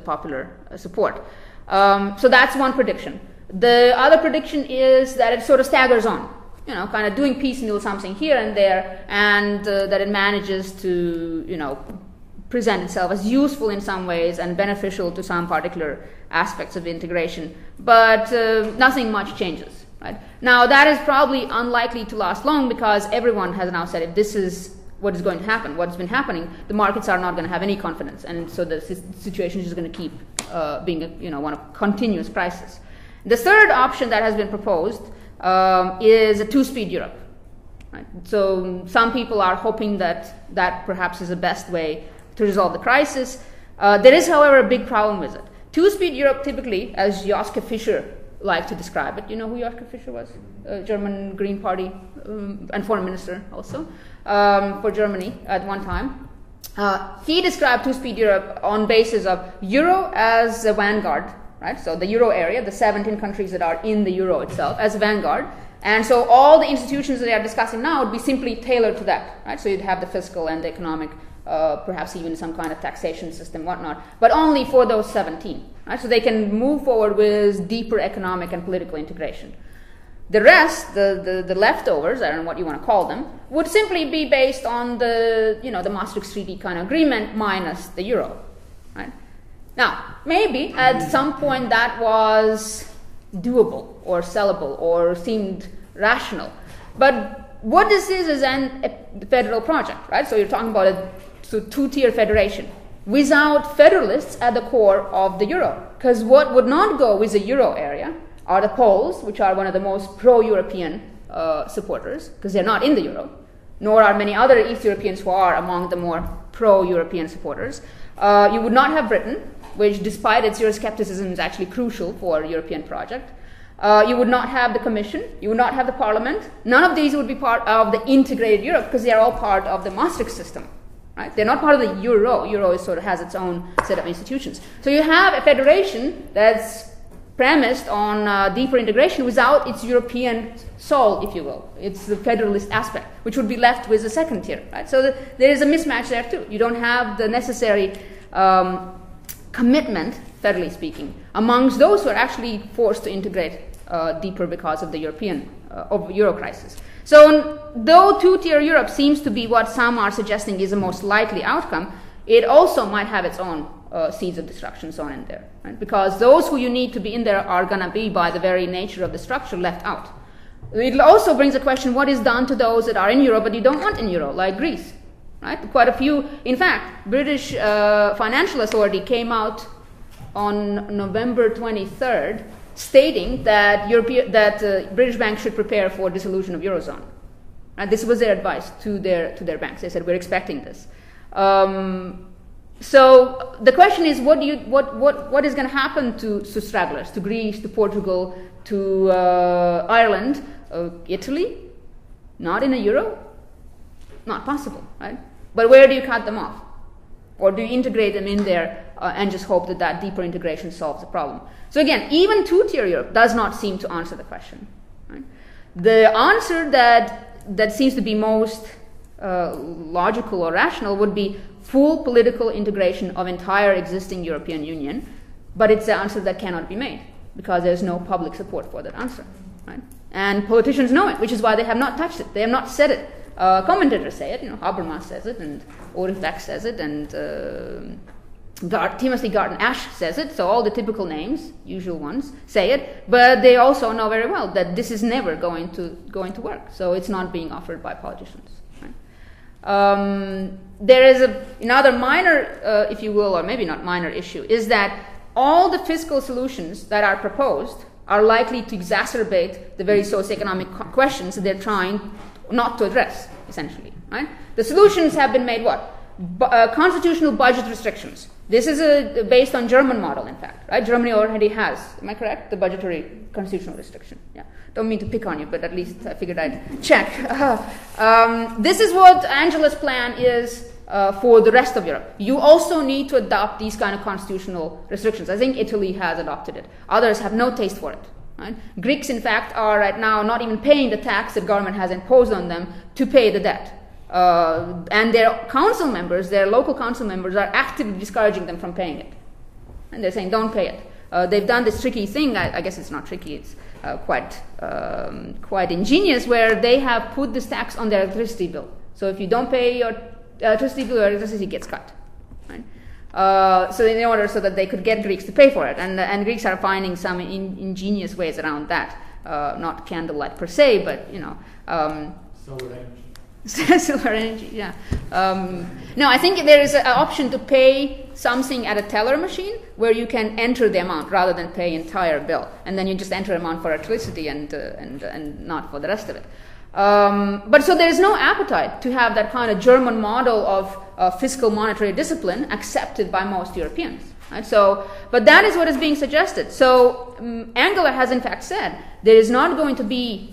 popular support. So that's one prediction. The other prediction is that it sort of staggers on, kind of doing piecemeal something here and there, and that it manages to, present itself as useful in some ways and beneficial to some particular aspects of integration, but nothing much changes. Right? Now, that is probably unlikely to last long, because everyone has now said if this is what is going to happen, what's been happening, the markets are not going to have any confidence, and so the situation is just going to keep being one of continuous crisis. The third option that has been proposed is a two-speed Europe. Right? So some people are hoping that perhaps is the best way to resolve the crisis. There is, however, a big problem with it. Two-speed Europe typically, as Joschka Fischer like to describe it. You know who Joschka Fischer was? German Green Party and foreign minister also for Germany at one time. He described two-speed Europe on basis of euro as a vanguard, right? So the euro area, the 17 countries that are in the euro itself, as a vanguard. And so all the institutions that they are discussing now would be simply tailored to that, right? So you'd have the fiscal and the economic, perhaps even some kind of taxation system, whatnot, but only for those 17. Right? So they can move forward with deeper economic and political integration. The rest, the leftovers, I don't know what you want to call them, would simply be based on the Maastricht Treaty kind of agreement minus the euro. Right? Now, maybe at some point that was doable or sellable or seemed rational, but what this is a federal project, right? So you're talking about a two-tier federation without federalists at the core of the euro. Because what would not go with the euro area are the Poles, which are one of the most pro-European supporters, because they're not in the euro, nor are many other East Europeans who are among the more pro-European supporters. You would not have Britain, which, despite its Euroscepticism, is actually crucial for the European project. You would not have the Commission. You would not have the Parliament. None of these would be part of the integrated Europe, because they are all part of the Maastricht system. Right? They're not part of the euro. Euro sort of has its own set of institutions. So you have a federation that's premised on deeper integration without its European soul, if you will. It's the federalist aspect, which would be left with the second tier. Right? So there is a mismatch there too. You don't have the necessary commitment, federally speaking, amongst those who are actually forced to integrate deeper because of the euro crisis. So though two-tier Europe seems to be what some are suggesting is the most likely outcome, it also might have its own seeds of destruction sown in there. Right? Because those who you need to be in there are going to be, by the very nature of the structure, left out. It also brings the question, what is done to those that are in euro but you don't want in euro, like Greece? Right? Quite a few. In fact, British Financial Authority came out on November 23rd stating that British banks should prepare for dissolution of Eurozone. And this was their advice to their banks. They said, we're expecting this. So the question is, what is going to happen to stragglers, to Greece, to Portugal, to Ireland, Italy? Not in a euro? Not possible, right? But where do you cut them off? Or do you integrate them in there and just hope that deeper integration solves the problem? So again, even two-tier Europe does not seem to answer the question. Right? The answer that seems to be most logical or rational would be full political integration of entire existing European Union but it's an answer that cannot be made because there's no public support for that answer, right? And politicians know it, which is why they have not touched it. They have not said it. Commentators say it. Habermas says it, and Ulrich Beck says it, and Timothy Garton Ash says it. So all the typical names, usual ones, say it. But they also know very well that this is never going to work. So it's not being offered by politicians. Right? There is another minor, if you will, or maybe not minor issue, is that all the fiscal solutions that are proposed are likely to exacerbate the very socioeconomic questions that they're trying not to address, essentially. Right? The solutions have been made what? Constitutional budget restrictions. This is based on German model, in fact. Right? Germany already has, am I correct, the budgetary constitutional restriction. Yeah. Don't mean to pick on you, but at least I figured I'd check. This is what Angela's plan is for the rest of Europe. You also need to adopt these kind of constitutional restrictions. I think Italy has adopted it. Others have no taste for it. Right? Greeks, in fact, are right now not even paying the tax that government has imposed on them to pay the debt. And their council members, their local council members, are actively discouraging them from paying it. And they're saying, don't pay it. They've done this tricky thing. I guess it's not tricky. It's quite ingenious, where they have put this tax on their electricity bill. So if you don't pay your electricity bill, your electricity gets cut. Right? So in order so that they could get Greeks to pay for it, and Greeks are finding some ingenious ways around that. Not candlelight per se, but solar energy. Solar energy, yeah. No, I think there is an option to pay something at a teller machine where you can enter the amount rather than pay entire bill, and then you just enter amount for electricity and not for the rest of it. But so there is no appetite to have that kind of German model of fiscal monetary discipline accepted by most Europeans. Right? So, but that is what is being suggested. So Angela has in fact said there is not going to be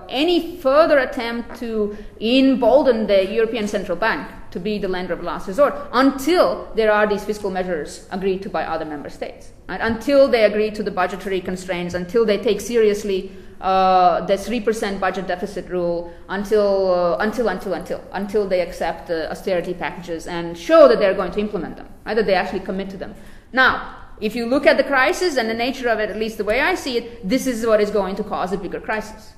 any further attempt to embolden the European Central Bank to be the lender of last resort until there are these fiscal measures agreed to by other member states. Right? Until they agree to the budgetary constraints, until they take seriously the 3% budget deficit rule, until they accept the austerity packages and show that they're going to implement them, right? That they actually commit to them. Now, if you look at the crisis and the nature of it, at least the way I see it, this is what is going to cause a bigger crisis.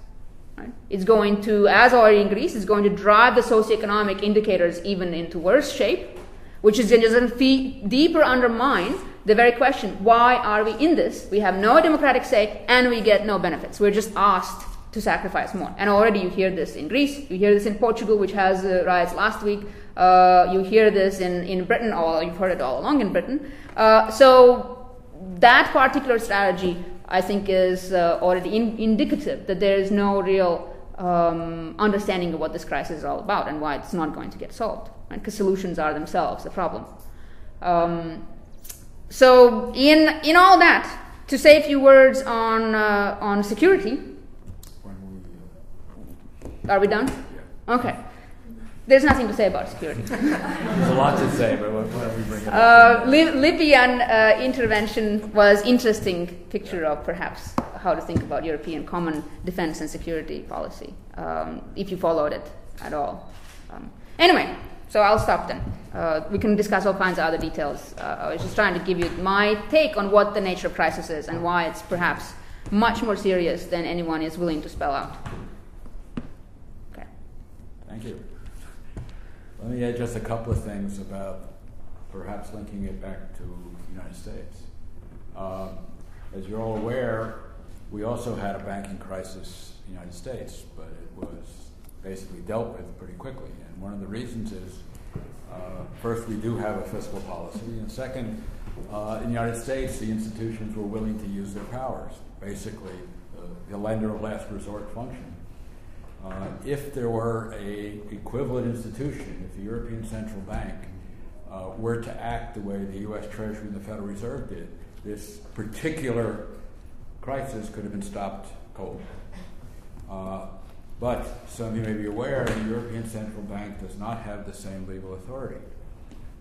Right? It's going to, as already in Greece, it's going to drive the socioeconomic indicators even into worse shape, which is going to deeper undermine the very question, why are we in this? We have no democratic say and we get no benefits. We're just asked to sacrifice more. And already you hear this in Greece, you hear this in Portugal, which has riots last week, you hear this in Britain, or you've heard it all along in Britain. So that particular strategy, I think, is already indicative that there is no real understanding of what this crisis is all about and why it's not going to get solved, right? Because solutions are themselves the problem. So in all that, to say a few words on security. Are we done? Yeah. Okay. There's nothing to say about security. There's a lot to say, but why don't we bring it up? Libyan intervention was interesting picture of perhaps how to think about European common defense and security policy, if you followed it at all. Anyway, so I'll stop then. We can discuss all kinds of other details. I was just trying to give you my take on what the nature of crisis is and why it's perhaps much more serious than anyone is willing to spell out. Okay. Thank you. Let me add just a couple of things about perhaps linking it back to the United States. As you're all aware, we also had a banking crisis in the United States, but it was basically dealt with pretty quickly. And one of the reasons is, first, we do have a fiscal policy, and second, in the United States, the institutions were willing to use their powers, basically the lender of last resort function. If there were a equivalent institution, if the European Central Bank were to act the way the U.S. Treasury and the Federal Reserve did, this particular crisis could have been stopped cold. But some of you may be aware, the European Central Bank does not have the same legal authority.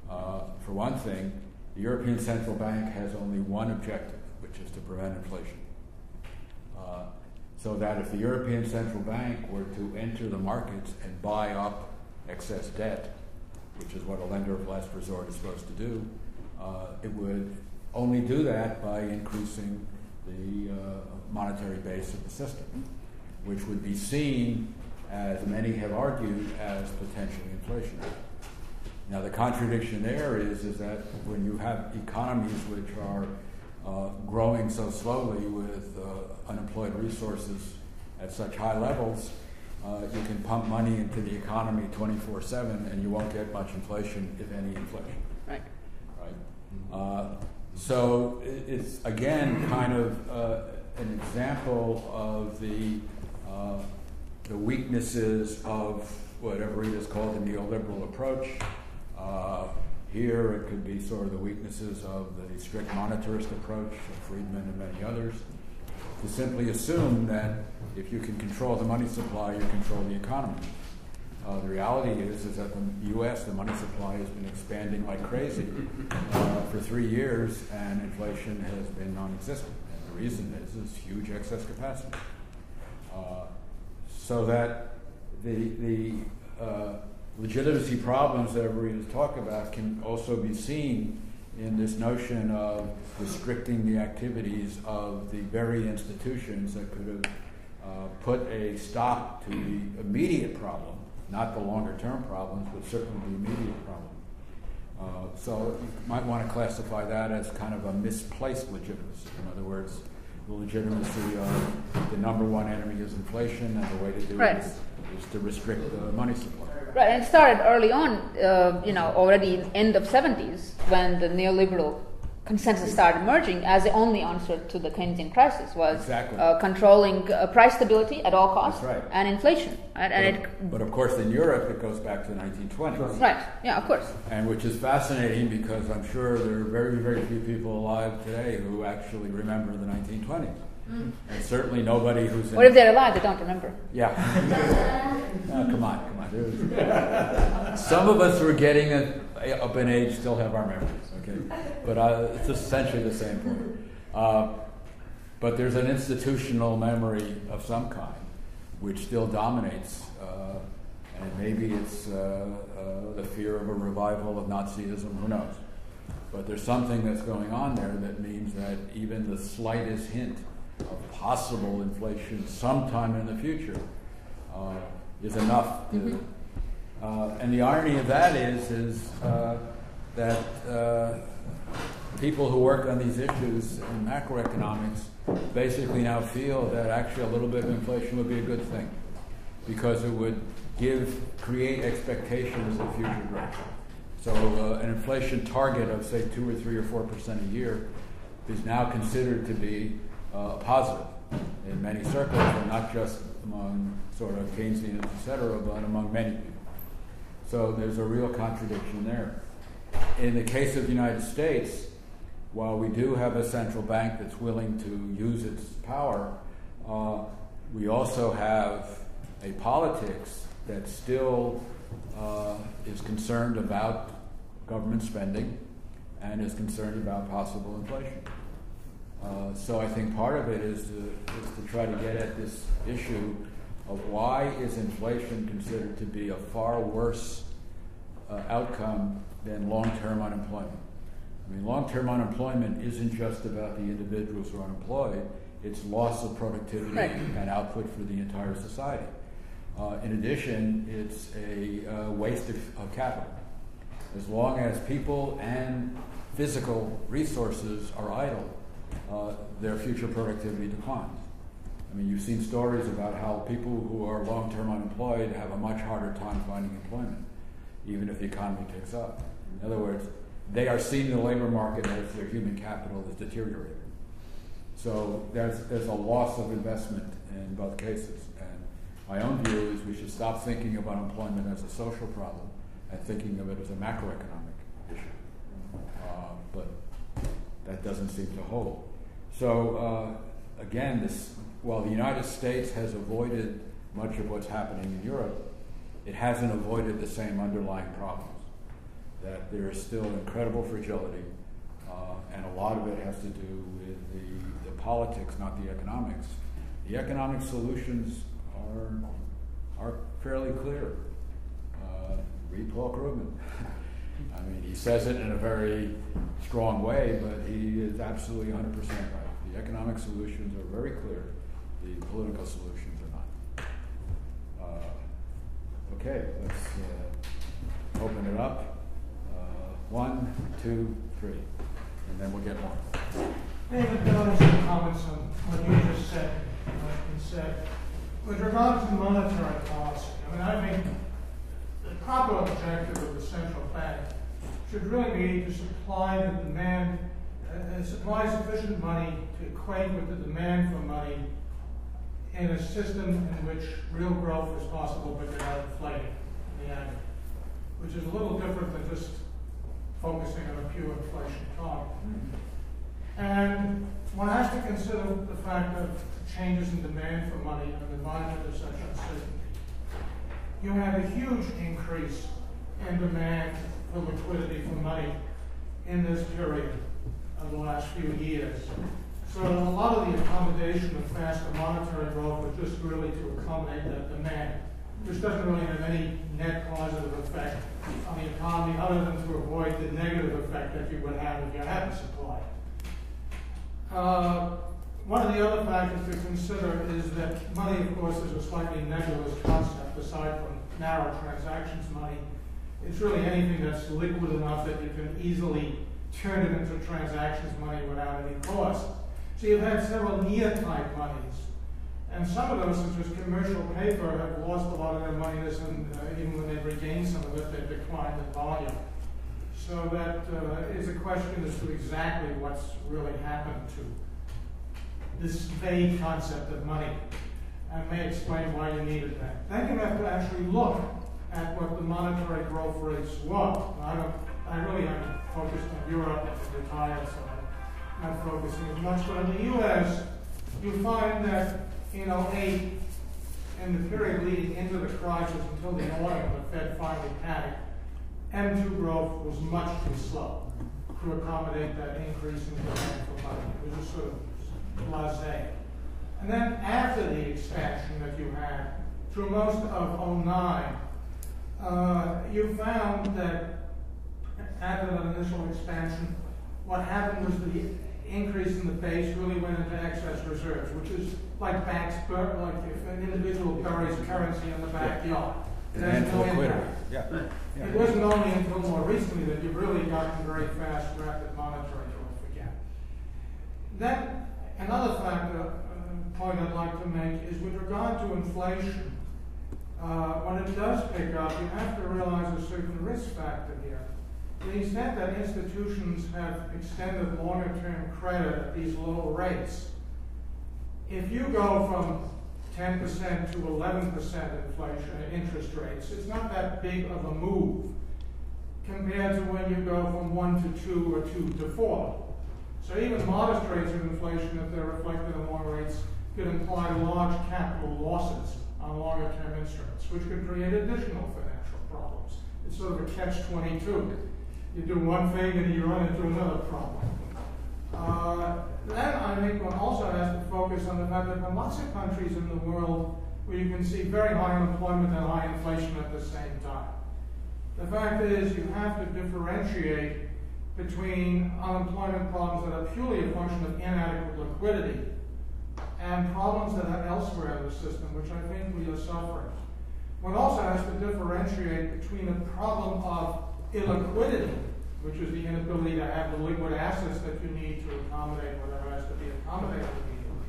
For one thing, the European Central Bank has only one objective, which is to prevent inflation. So that if the European Central Bank were to enter the markets and buy up excess debt, which is what a lender of last resort is supposed to do, it would only do that by increasing the monetary base of the system, which would be seen, as many have argued, as potentially inflationary. Now, the contradiction there is that when you have economies which are growing so slowly with unemployed resources at such high levels, you can pump money into the economy 24/7 and you won't get much inflation, if any inflation. Right. Right. So it's, again, kind of an example of the weaknesses of what Everita is called the neoliberal approach. Here it could be sort of the weaknesses of the strict monetarist approach of Friedman and many others, to simply assume that if you can control the money supply, you control the economy. The reality is that the U.S., the money supply has been expanding like crazy for 3 years, and inflation has been non-existent. And the reason is huge excess capacity. So that the legitimacy problems that everybody has talked about can also be seen in this notion of restricting the activities of the very institutions that could have put a stop to the immediate problem, not the longer-term problems, but certainly the immediate problem. So you might want to classify that as kind of a misplaced legitimacy. In other words, the legitimacy of the number one enemy is inflation, and the way to do it is to restrict the money supply. Right, and it started early on, already end of 70s, when the neoliberal consensus started emerging as the only answer to the Keynesian crisis was controlling price stability at all costs and inflation. Right? But of course, in Europe, it goes back to the 1920s. Right, yeah, of course. And which is fascinating because I'm sure there are very, very few people alive today who actually remember the 1920s. And certainly nobody who's... Or if they're alive, they don't remember. Yeah. Come on. Some of us who are getting up in age still have our memories, okay? But it's essentially the same point. But there's an institutional memory of some kind which still dominates, and maybe it's the fear of a revival of Nazism, who knows? But there's something that's going on there that means that even the slightest hint of possible inflation sometime in the future is enough. And the irony of that is that people who work on these issues in macroeconomics basically now feel that actually a little bit of inflation would be a good thing, because it would create expectations of future growth. So an inflation target of, say, 2 or 3 or 4% a year is now considered to be positive in many circles, and not just among sort of Keynesians, et cetera, but among many people. So there's a real contradiction there. In the case of the United States, while we do have a central bank that's willing to use its power, we also have a politics that still is concerned about government spending and is concerned about possible inflation. So I think part of it is to try to get at this issue of why is inflation considered to be a far worse outcome than long-term unemployment. I mean, long-term unemployment isn't just about the individuals who are unemployed, it's loss of productivity and output for the entire society. In addition, it's a waste of capital. As long as people and physical resources are idle, their future productivity declines. I mean, you've seen stories about how people who are long-term unemployed have a much harder time finding employment, even if the economy picks up. In other words, they are seeing the labor market as their human capital is deteriorating. So there's a loss of investment in both cases. And my own view is we should stop thinking of unemployment as a social problem and thinking of it as a macroeconomic issue. But that doesn't seem to hold. So again, while the United States has avoided much of what's happening in Europe, it hasn't avoided the same underlying problems. That there is still incredible fragility, and a lot of it has to do with the politics, not the economics. The economic solutions are fairly clear. Read Paul Krugman. I mean, he says it in a very strong way, but he is absolutely 100% right. The economic solutions are very clear. The political solutions are not. Okay, let's open it up. 1, 2, 3, and then we'll get more. David, some comments on what you just said. With regard to monetary policy, I think the proper objective of the central bank should really be to supply the demand, supply sufficient money to equate with the demand for money in a system in which real growth is possible but without inflating in the aggregate, which is a little different than just focusing on a pure inflation target. And one has to consider the fact that changes in demand for money in an environment of such uncertainty. You have a huge increase in demand for liquidity for money in this period of the last few years. So a lot of the accommodation of faster monetary growth was just really to accommodate that demand, which doesn't really have any net positive effect on the economy other than to avoid the negative effect that you would have if you hadn't supplied. One of the other factors to consider is that money, of course, is a slightly nebulous concept aside from narrow transactions money. It's really anything that's liquid enough that you can easily turn it into transactions money without any cost. So you've had several near-type monies, and some of those, such as commercial paper, have lost a lot of their moneyness, and even when they've regained some of it, they've declined in volume. So that is a question as to exactly what's really happened to this vague concept of money, and may explain why you needed that. Then you have to actually look at what the monetary growth rates were. I really haven't focused on Europe and retired, so I'm not focusing as much. But in the U.S., you find that in 2008, in the period leading into the crisis until the autumn, the Fed finally panicked, M2 growth was much too slow to accommodate that increase in demand for money. It was just sort of blasé. And then after the expansion that you had, through most of 2009, you found that after that initial expansion, what happened was the increase in the base really went into excess reserves, which is like banks, like if an individual buries currency in the backyard. And no liquidity. Yeah. It wasn't only until more recently that you've really gotten very fast, rapid monetary growth again. Then another factor, point I'd like to make is with regard to inflation. When it does pick up, you have to realize a certain risk factor here. To the extent that institutions have extended longer-term credit at these low rates, if you go from 10% to 11% inflation interest rates, it's not that big of a move compared to when you go from 1 to 2 or 2 to 4. So even modest rates of inflation, if they're reflected in lower rates, could imply large capital losses on longer-term instruments, which could create additional financial problems. It's sort of a catch-22. You do one thing and you run into another problem. Then I think one also has to focus on the fact that there are lots of countries in the world where you can see very high unemployment and high inflation at the same time. The fact is you have to differentiate between unemployment problems that are purely a function of inadequate liquidity and problems that are elsewhere in the system, which I think we are suffering. One also has to differentiate between a problem of illiquidity, which is the inability to have the liquid assets that you need to accommodate whatever has to be accommodated immediately,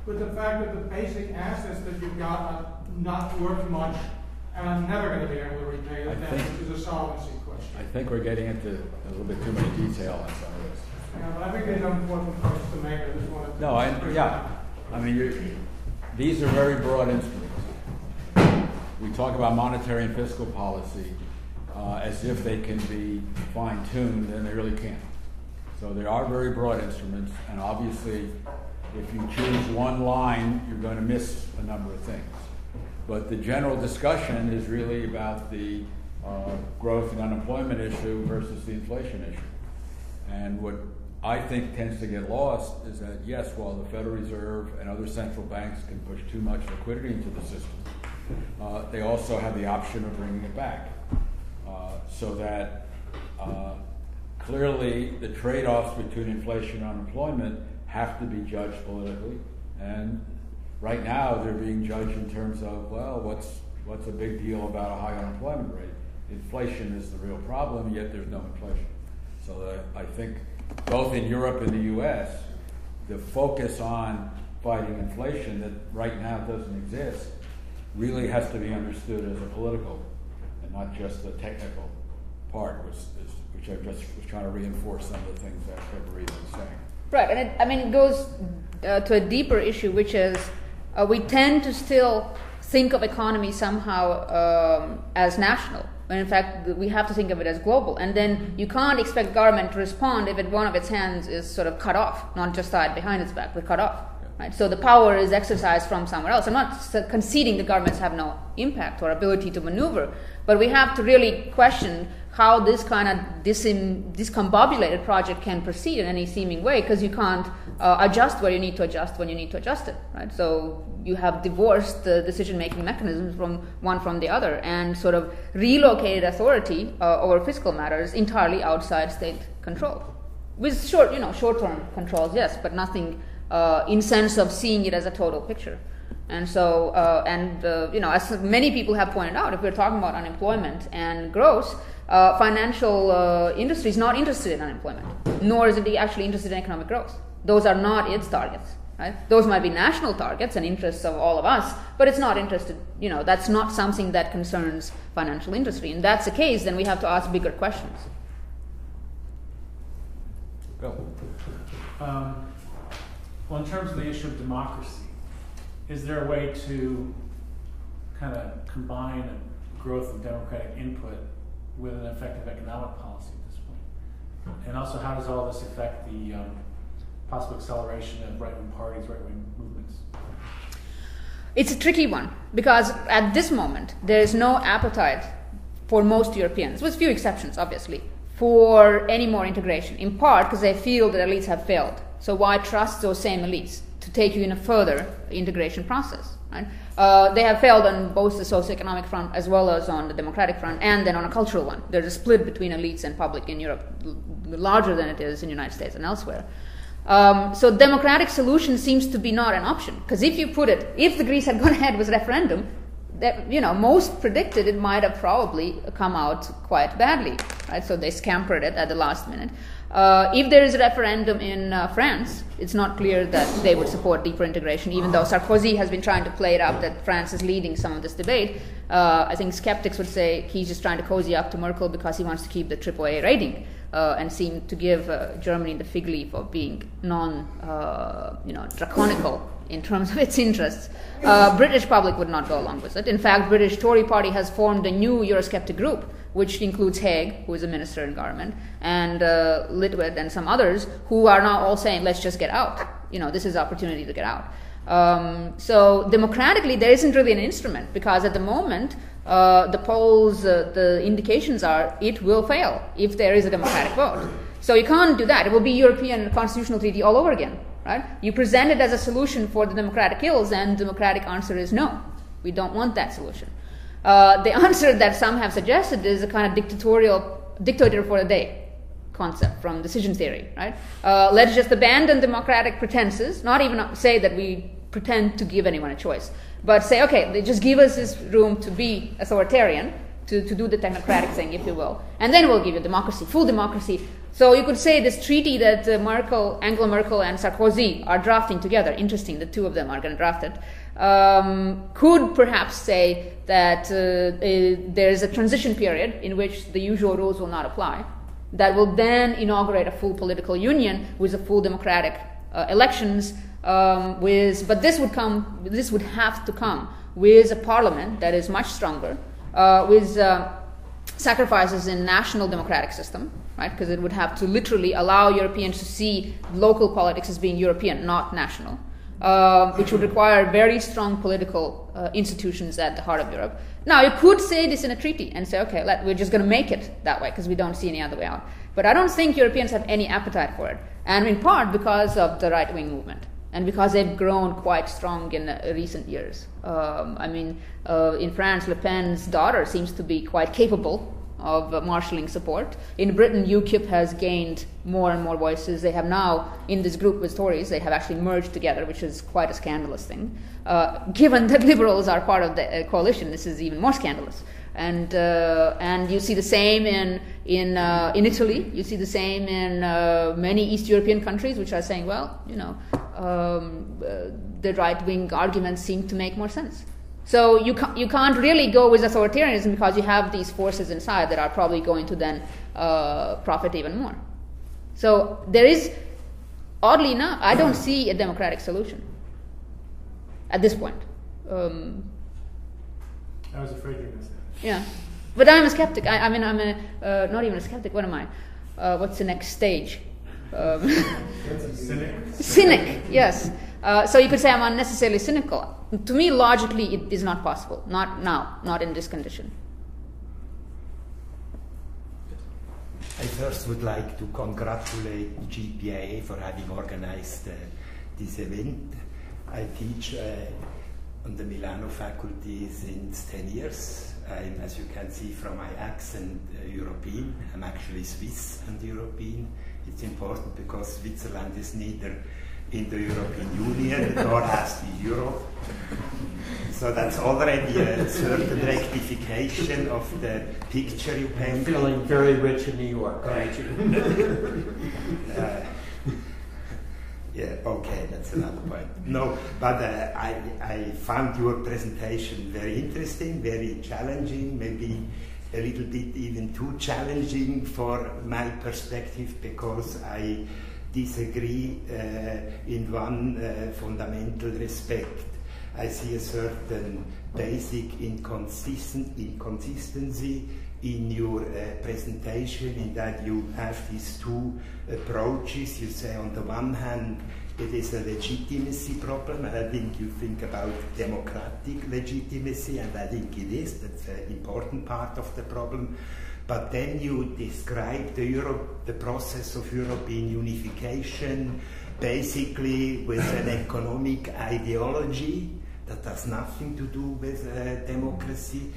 with the fact that the basic assets that you've got are not worth much and are never going to be able to repay the debt, which is a solvency question. I think we're getting into a little bit too much detail on some of this. Yeah, but I think these are important points to make. I just wanted to I mean, these are very broad instruments. We talk about monetary and fiscal policy as if they can be fine-tuned, and they really can't. So they are very broad instruments, and obviously, if you choose one line, you're going to miss a number of things. But the general discussion is really about the growth and unemployment issue versus the inflation issue. And what I think tends to get lost is that, yes, while the Federal Reserve and other central banks can push too much liquidity into the system, they also have the option of bringing it back. So that Clearly, the trade-offs between inflation and unemployment have to be judged politically, and right now they're being judged in terms of, well, what's a big deal about a high unemployment rate? Inflation is the real problem, yet there's no inflation. So I think both in Europe and the U.S., the focus on fighting inflation that right now doesn't exist really has to be understood as a political and not just a technical part, which I just was trying to reinforce some of the things that Everita was saying. Right, and it goes to a deeper issue, which is we tend to still think of economy somehow as national, when in fact we have to think of it as global. And then you can't expect government to respond if one of its hands is sort of cut off, not just tied behind its back, but cut off. Right? So the power is exercised from somewhere else. I'm not conceding the governments have no impact or ability to maneuver, but we have to really question how this kind of discombobulated project can proceed in any seeming way, because you can't adjust where you need to adjust when you need to adjust it. Right? So you have divorced the decision-making mechanisms from one from the other and sort of relocated authority over fiscal matters entirely outside state control, with short-term controls, yes, but nothing in sense of seeing it as a total picture. And so, as many people have pointed out, if we're talking about unemployment and growth, financial industry is not interested in unemployment, nor is it actually interested in economic growth. Those are not its targets. Right? Those might be national targets and interests of all of us, but it's not interested, that's not something that concerns financial industry. And that's the case, then we have to ask bigger questions. Go. Well, in terms of the issue of democracy, is there a way to kind of combine growth of democratic input with an effective economic policy at this point? And also, how does all this affect the possible acceleration of right-wing parties, right-wing movements? It's a tricky one, because at this moment, there is no appetite for most Europeans, with few exceptions, obviously, for any more integration, in part because they feel that elites have failed. So why trust those same elites to take you in a further integration process? Right? They have failed on both the socioeconomic front as well as on the democratic front, and then on a cultural one. There's a split between elites and public in Europe, larger than it is in the United States and elsewhere. So democratic solution seems to be not an option, because if the Greece had gone ahead with referendum, that, most predicted it might have probably come out quite badly, right? So they scampered it at the last minute. If there is a referendum in France, it's not clear that they would support deeper integration, even though Sarkozy has been trying to play it up that France is leading some of this debate. I think skeptics would say he's just trying to cozy up to Merkel because he wants to keep the AAA rating and seem to give Germany the fig leaf of being draconical in terms of its interests. British public would not go along with it. In fact, British Tory party has formed a new Eurosceptic group, which includes Hague, who is a minister in government, and Litwet and some others, who are now all saying, let's just get out. This is opportunity to get out. So democratically, there isn't really an instrument, because at the moment, the polls, the indications are it will fail if there is a democratic vote. So you can't do that. It will be European constitutional treaty all over again. Right? You present it as a solution for the democratic ills, and the democratic answer is no. We don't want that solution. The answer that some have suggested is a kind of dictator for a day concept from decision theory. Right? Let's just abandon democratic pretenses, not even say that we pretend to give anyone a choice, but say, okay, they just give us this room to be authoritarian, to do the technocratic thing, if you will, and then we'll give you democracy, full democracy. So you could say this treaty that Angela Merkel and Sarkozy are drafting together, interesting, the two of them are going to draft it, could perhaps say that there is a transition period in which the usual rules will not apply, that will then inaugurate a full political union with a full democratic elections, but this would have to come with a parliament that is much stronger, with sacrifices in national democratic system, right? Because it would have to literally allow Europeans to see local politics as being European, not national, which would require very strong political institutions at the heart of Europe. Now, you could say this in a treaty and say, okay, we're just going to make it that way because we don't see any other way out. But I don't think Europeans have any appetite for it, and in part because of the right-wing movement, and because they've grown quite strong in recent years. In France, Le Pen's daughter seems to be quite capable of marshalling support. In Britain, UKIP has gained more and more voices. They have now, in this group with Tories, they have actually merged together, which is quite a scandalous thing. Given that Liberals are part of the coalition, this is even more scandalous. And you see the same in Italy. You see the same in many East European countries, which are saying, well, the right-wing arguments seem to make more sense. So you can't really go with authoritarianism because you have these forces inside that are probably going to then profit even more. So there is, oddly enough, I don't see a democratic solution at this point. I was afraid you were going to say that. Yeah, but I'm a skeptic. I'm not even a skeptic. What am I? What's the next stage? Cynic. Cynic, yes. So you could say I'm unnecessarily cynical. To me, logically, it is not possible. Not now, not in this condition. I first would like to congratulate GPIA for having organized this event. I teach on the Milano faculty since 10 years. I'm, as you can see from my accent, European. I'm actually Swiss and European. It's important because Switzerland is neither in the European Union nor has the euro. So that's already a certain rectification of the picture you paint. Feeling very rich in New York, aren't you? Yeah, okay, that's another point. No, but I found your presentation very interesting, very challenging, maybe a little bit even too challenging for my perspective, because I disagree in one fundamental respect. I see a certain basic inconsistency in your presentation, in that you have these two approaches. You say on the one hand it is a legitimacy problem, and I think you think about democratic legitimacy, and I think it is. That's an important part of the problem. But then you describe the process of European unification basically with an economic ideology that has nothing to do with democracy,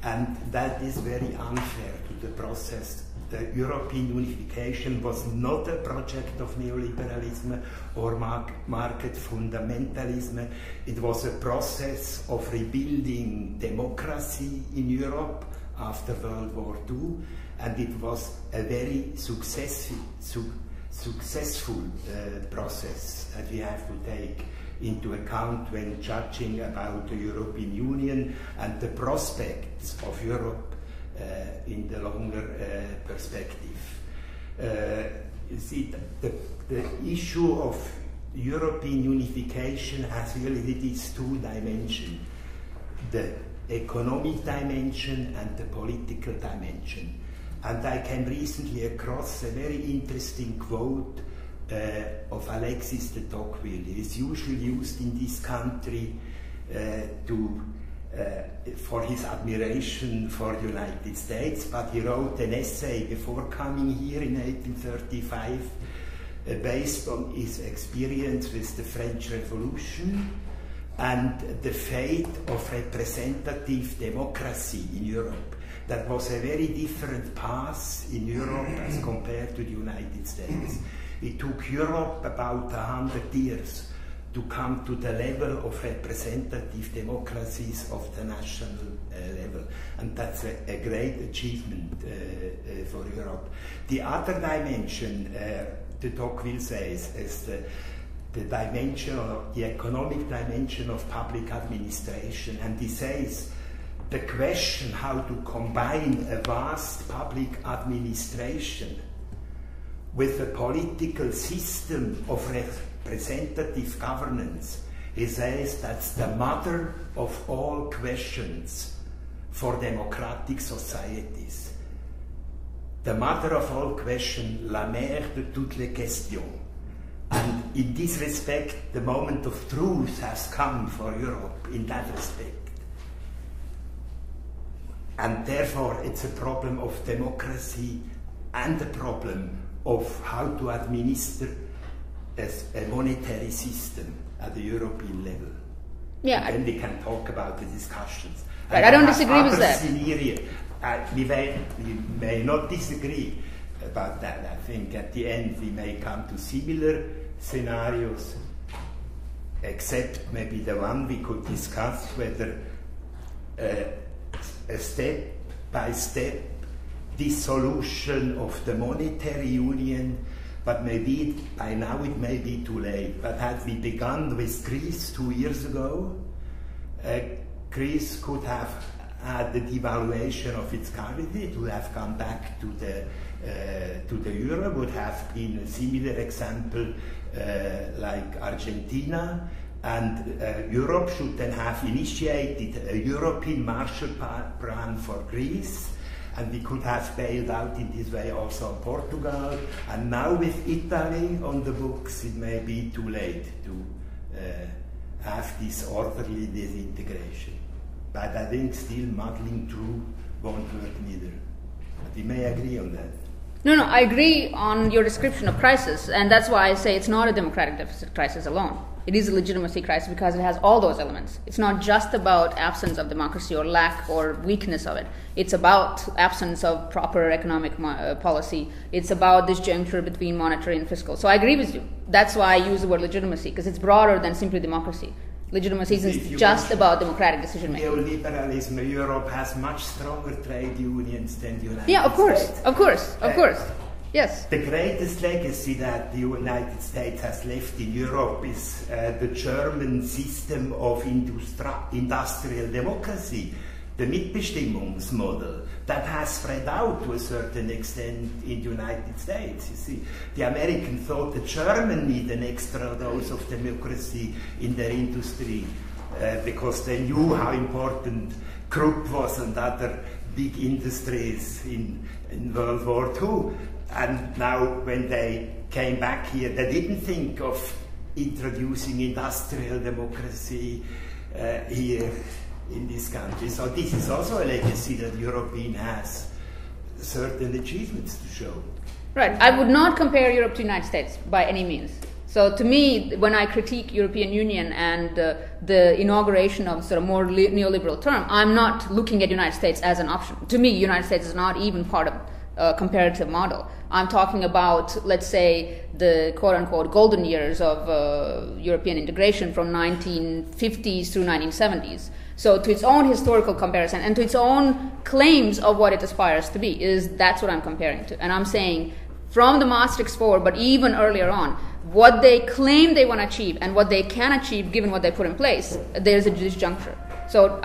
and that is very unfair to the process. The European unification was not a project of neoliberalism or market fundamentalism. It was a process of rebuilding democracy in Europe after World War II, and it was a very successful process that we have to take into account when judging about the European Union and the prospects of Europe in the longer perspective. You see, the issue of European unification has really these two dimensions, the economic dimension and the political dimension. And I came recently across a very interesting quote of Alexis de Tocqueville. He is usually used in this country for his admiration for the United States, but he wrote an essay before coming here in 1835 based on his experience with the French Revolution and the fate of representative democracy in Europe. That was a very different path in Europe as compared to the United States. It took Europe about 100 years to come to the level of representative democracies of the national level. And that's a great achievement for Europe. The other dimension, de Tocqueville says, is the dimension, or the economic dimension of public administration. And he says, the question how to combine a vast public administration with a political system of representative governance, he says that's the mother of all questions for democratic societies. The mother of all questions, la mère de toutes les questions. And in this respect, the moment of truth has come for Europe in that respect. And therefore, it's a problem of democracy and a problem of how to administer as a monetary system at the European level. Yeah, and then we can talk about the discussions. Right, I don't disagree with that. we may not disagree about that. I think at the end we may come to similar scenarios, except maybe the one we could discuss whether a step-by-step dissolution of the monetary union, but maybe by now it may be too late. But had we begun with Greece 2 years ago, Greece could have had the devaluation of its currency. It would have come back to the euro. Would have been a similar example like Argentina. And Europe should then have initiated a European Marshall Plan for Greece, and we could have bailed out in this way also Portugal. And now with Italy on the books, it may be too late to have this orderly disintegration. But I think still muddling through won't work neither. But we may agree on that. No, I agree on your description of crisis, and that's why I say it's not a democratic deficit crisis alone. It is a legitimacy crisis because it has all those elements. It's not just about absence of democracy or lack or weakness of it. It's about absence of proper economic policy. It's about this juncture between monetary and fiscal. So I agree with you. That's why I use the word legitimacy, because it's broader than simply democracy. Legitimacy isn't just about democratic decision making. Neoliberalism, Europe has much stronger trade unions than the United States. Yeah, of course. Yes. The greatest legacy that the United States has left in Europe is the German system of industrial democracy, the Mitbestimmungsmodel, that has spread out to a certain extent in the United States. You see, the Americans thought the Germans need an extra dose of democracy in their industry because they knew how important Krupp was and other big industries in World War II. And now when they came back here, they didn't think of introducing industrial democracy here in this country. So this is also a legacy that European has certain achievements to show. Right. I would not compare Europe to the United States by any means. So to me, when I critique European Union and the inauguration of sort of more neoliberal term, I'm not looking at the United States as an option. To me, the United States is not even part of comparative model. I'm talking about, let's say, the quote-unquote golden years of European integration from 1950s through 1970s. So to its own historical comparison and to its own claims of what it aspires to be, that's what I'm comparing to. And I'm saying from the Maastricht forward, but even earlier on, what they claim they want to achieve and what they can achieve given what they put in place, there's a disjuncture. So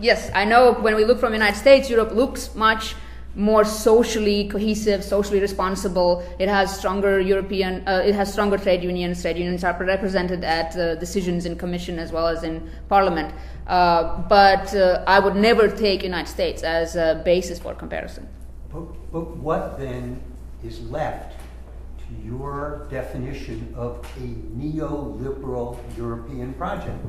yes, I know when we look from the United States, Europe looks much more socially cohesive, socially responsible. It has stronger it has stronger trade unions. Trade unions are represented at decisions in Commission as well as in Parliament. But I would never take United States as a basis for comparison. But what then is left to your definition of a neoliberal European project?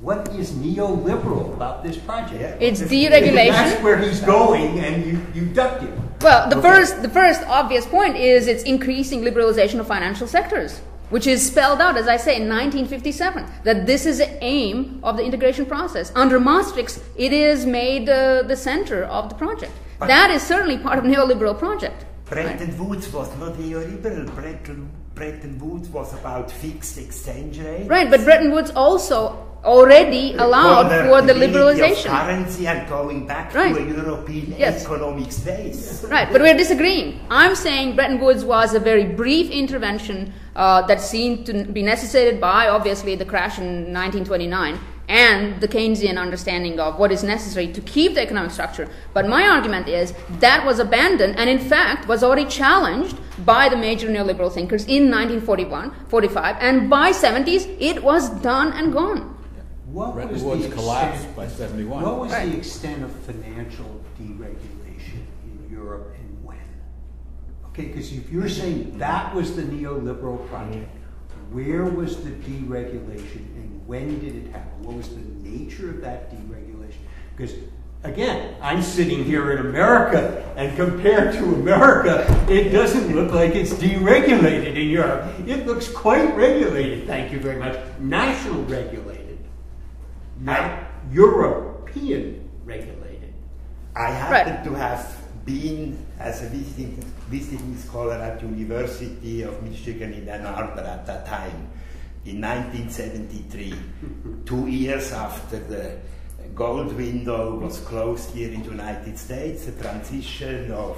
What is neoliberal about this project? It's deregulation. That's where he's going, and you ducked it. Well, the first obvious point is it's increasing liberalization of financial sectors, which is spelled out, as I say, in 1957, that this is the aim of the integration process. Under Maastricht, it is made the center of the project. But that is certainly part of the neoliberal project. Bretton Woods was not neoliberal. Bretton Woods was about fixed exchange rate. Right, but Bretton Woods also already allowed for the liberalization of currency and going back to a European economic space. Right, but we're disagreeing. I'm saying Bretton Woods was a very brief intervention that seemed to be necessitated by, obviously, the crash in 1929 and the Keynesian understanding of what is necessary to keep the economic structure. But my argument is that was abandoned and, in fact, was already challenged by the major neoliberal thinkers in 1941, 45, and by 70s, it was done and gone. Bretton Woods collapsed by 71. What was the extent of financial deregulation in Europe and when? Okay, because if you're saying that was the neoliberal project, where was the deregulation and when did it happen? What was the nature of that deregulation? Because, again, I'm sitting here in America, and compared to America, it doesn't look like it's deregulated in Europe. It looks quite regulated, thank you very much. National regulated. Not European regulated. I happen to have been as a visiting scholar at University of Michigan in Ann Arbor at that time, in 1973, 2 years after the gold window was closed here in the United States, the transition of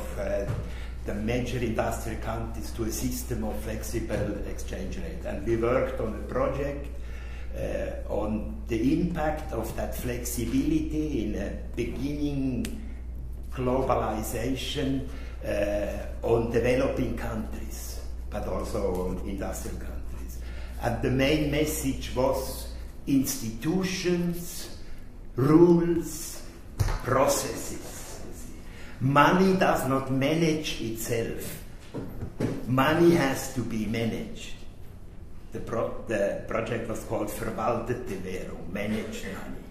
the major industrial countries to a system of flexible exchange rate. And we worked on a project on the impact of that flexibility in a beginning globalization on developing countries, but also on industrial countries. And the main message was institutions, rules, processes. Money does not manage itself. Money has to be managed. The project was called Verwaltete Währung, managed money.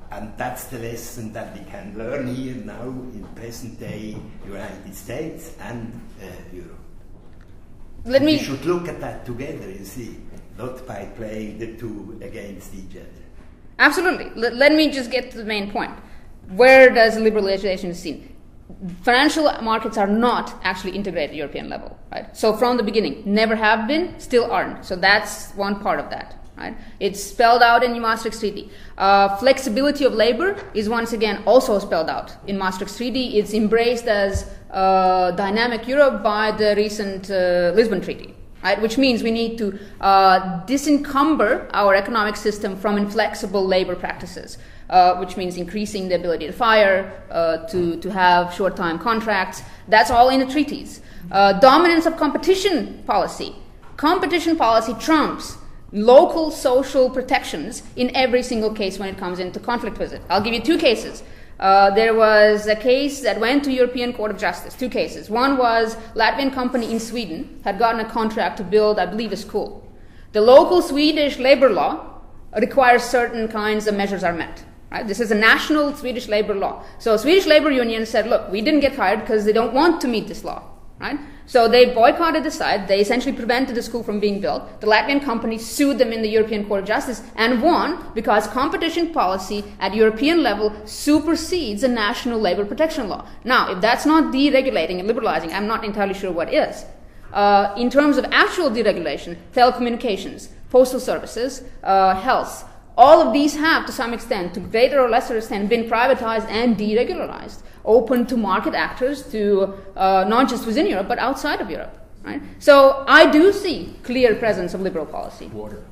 And that's the lesson that we can learn here now in present day United States and Europe. We should look at that together, you see, not by playing the two against each other. Absolutely. Let me just get to the main point. Where does liberalization is seen? Financial markets are not actually integrated at the European level, right? So from the beginning, never have been, still aren't. So that's one part of that, right? It's spelled out in the Maastricht Treaty. Flexibility of labor is once again also spelled out in Maastricht Treaty. It's embraced as dynamic Europe by the recent Lisbon Treaty. Right, which means we need to disencumber our economic system from inflexible labor practices, which means increasing the ability to fire, to have short-time contracts. That's all in the treaties. Dominance of competition policy. Competition policy trumps local social protections in every single case when it comes into conflict with it. I'll give you 2 cases. There was a case that went to European Court of Justice, 2 cases. One was Latvian company in Sweden had gotten a contract to build, I believe, a school. The local Swedish labor law requires certain kinds of measures are met. Right? This is a national Swedish labor law. So Swedish labor union said, look, we didn't get hired because they don't want to meet this law. Right? So they boycotted the site. They essentially prevented the school from being built. The Latvian company sued them in the European Court of Justice and won because competition policy at European level supersedes a national labor protection law. Now, if that's not deregulating and liberalizing, I'm not entirely sure what is. In terms of actual deregulation, telecommunications, postal services, health, all of these have, to some extent, to greater or lesser extent, been privatized and deregularized, open to market actors, to not just within Europe, but outside of Europe. Right? So I do see clear presence of liberal policy. Water.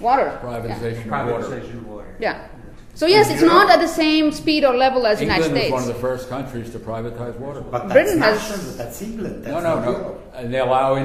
Privatization of water. Yeah. So yes, it's not at the same speed or level as the United States. England was one of the first countries to privatize water. But Britain that's England. That's no. And they allow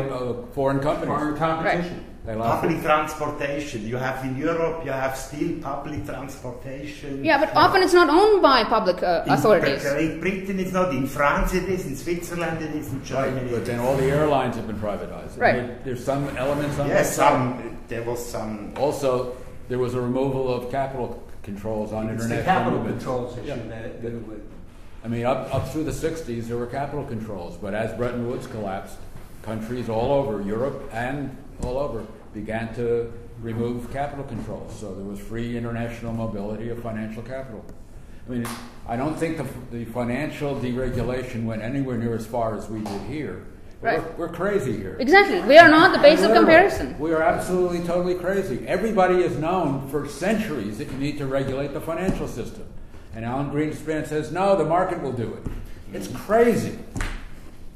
foreign companies. Foreign competition. Right. Public transportation. You have in Europe, you have still public transportation. Yeah, but often it's not owned by public authorities. In Britain it's not. In France it is. In Switzerland it is. In Germany. Right, but then all the airlines have been privatized. Right. There's some elements on yes, that. There was some. Also, there was a removal of capital controls on It's international the capital movements. controls issue that would. I mean, up through the 60s, there were capital controls. But as Bretton Woods collapsed, countries all over, Europe and all over, began to remove capital controls. So there was free international mobility of financial capital. I mean, I don't think the financial deregulation went anywhere near as far as we did here. Right. We're crazy here. Exactly. We are not the base of comparison. We are absolutely, totally crazy. Everybody has known for centuries that you need to regulate the financial system. And Alan Greenspan says, no, the market will do it. It's crazy.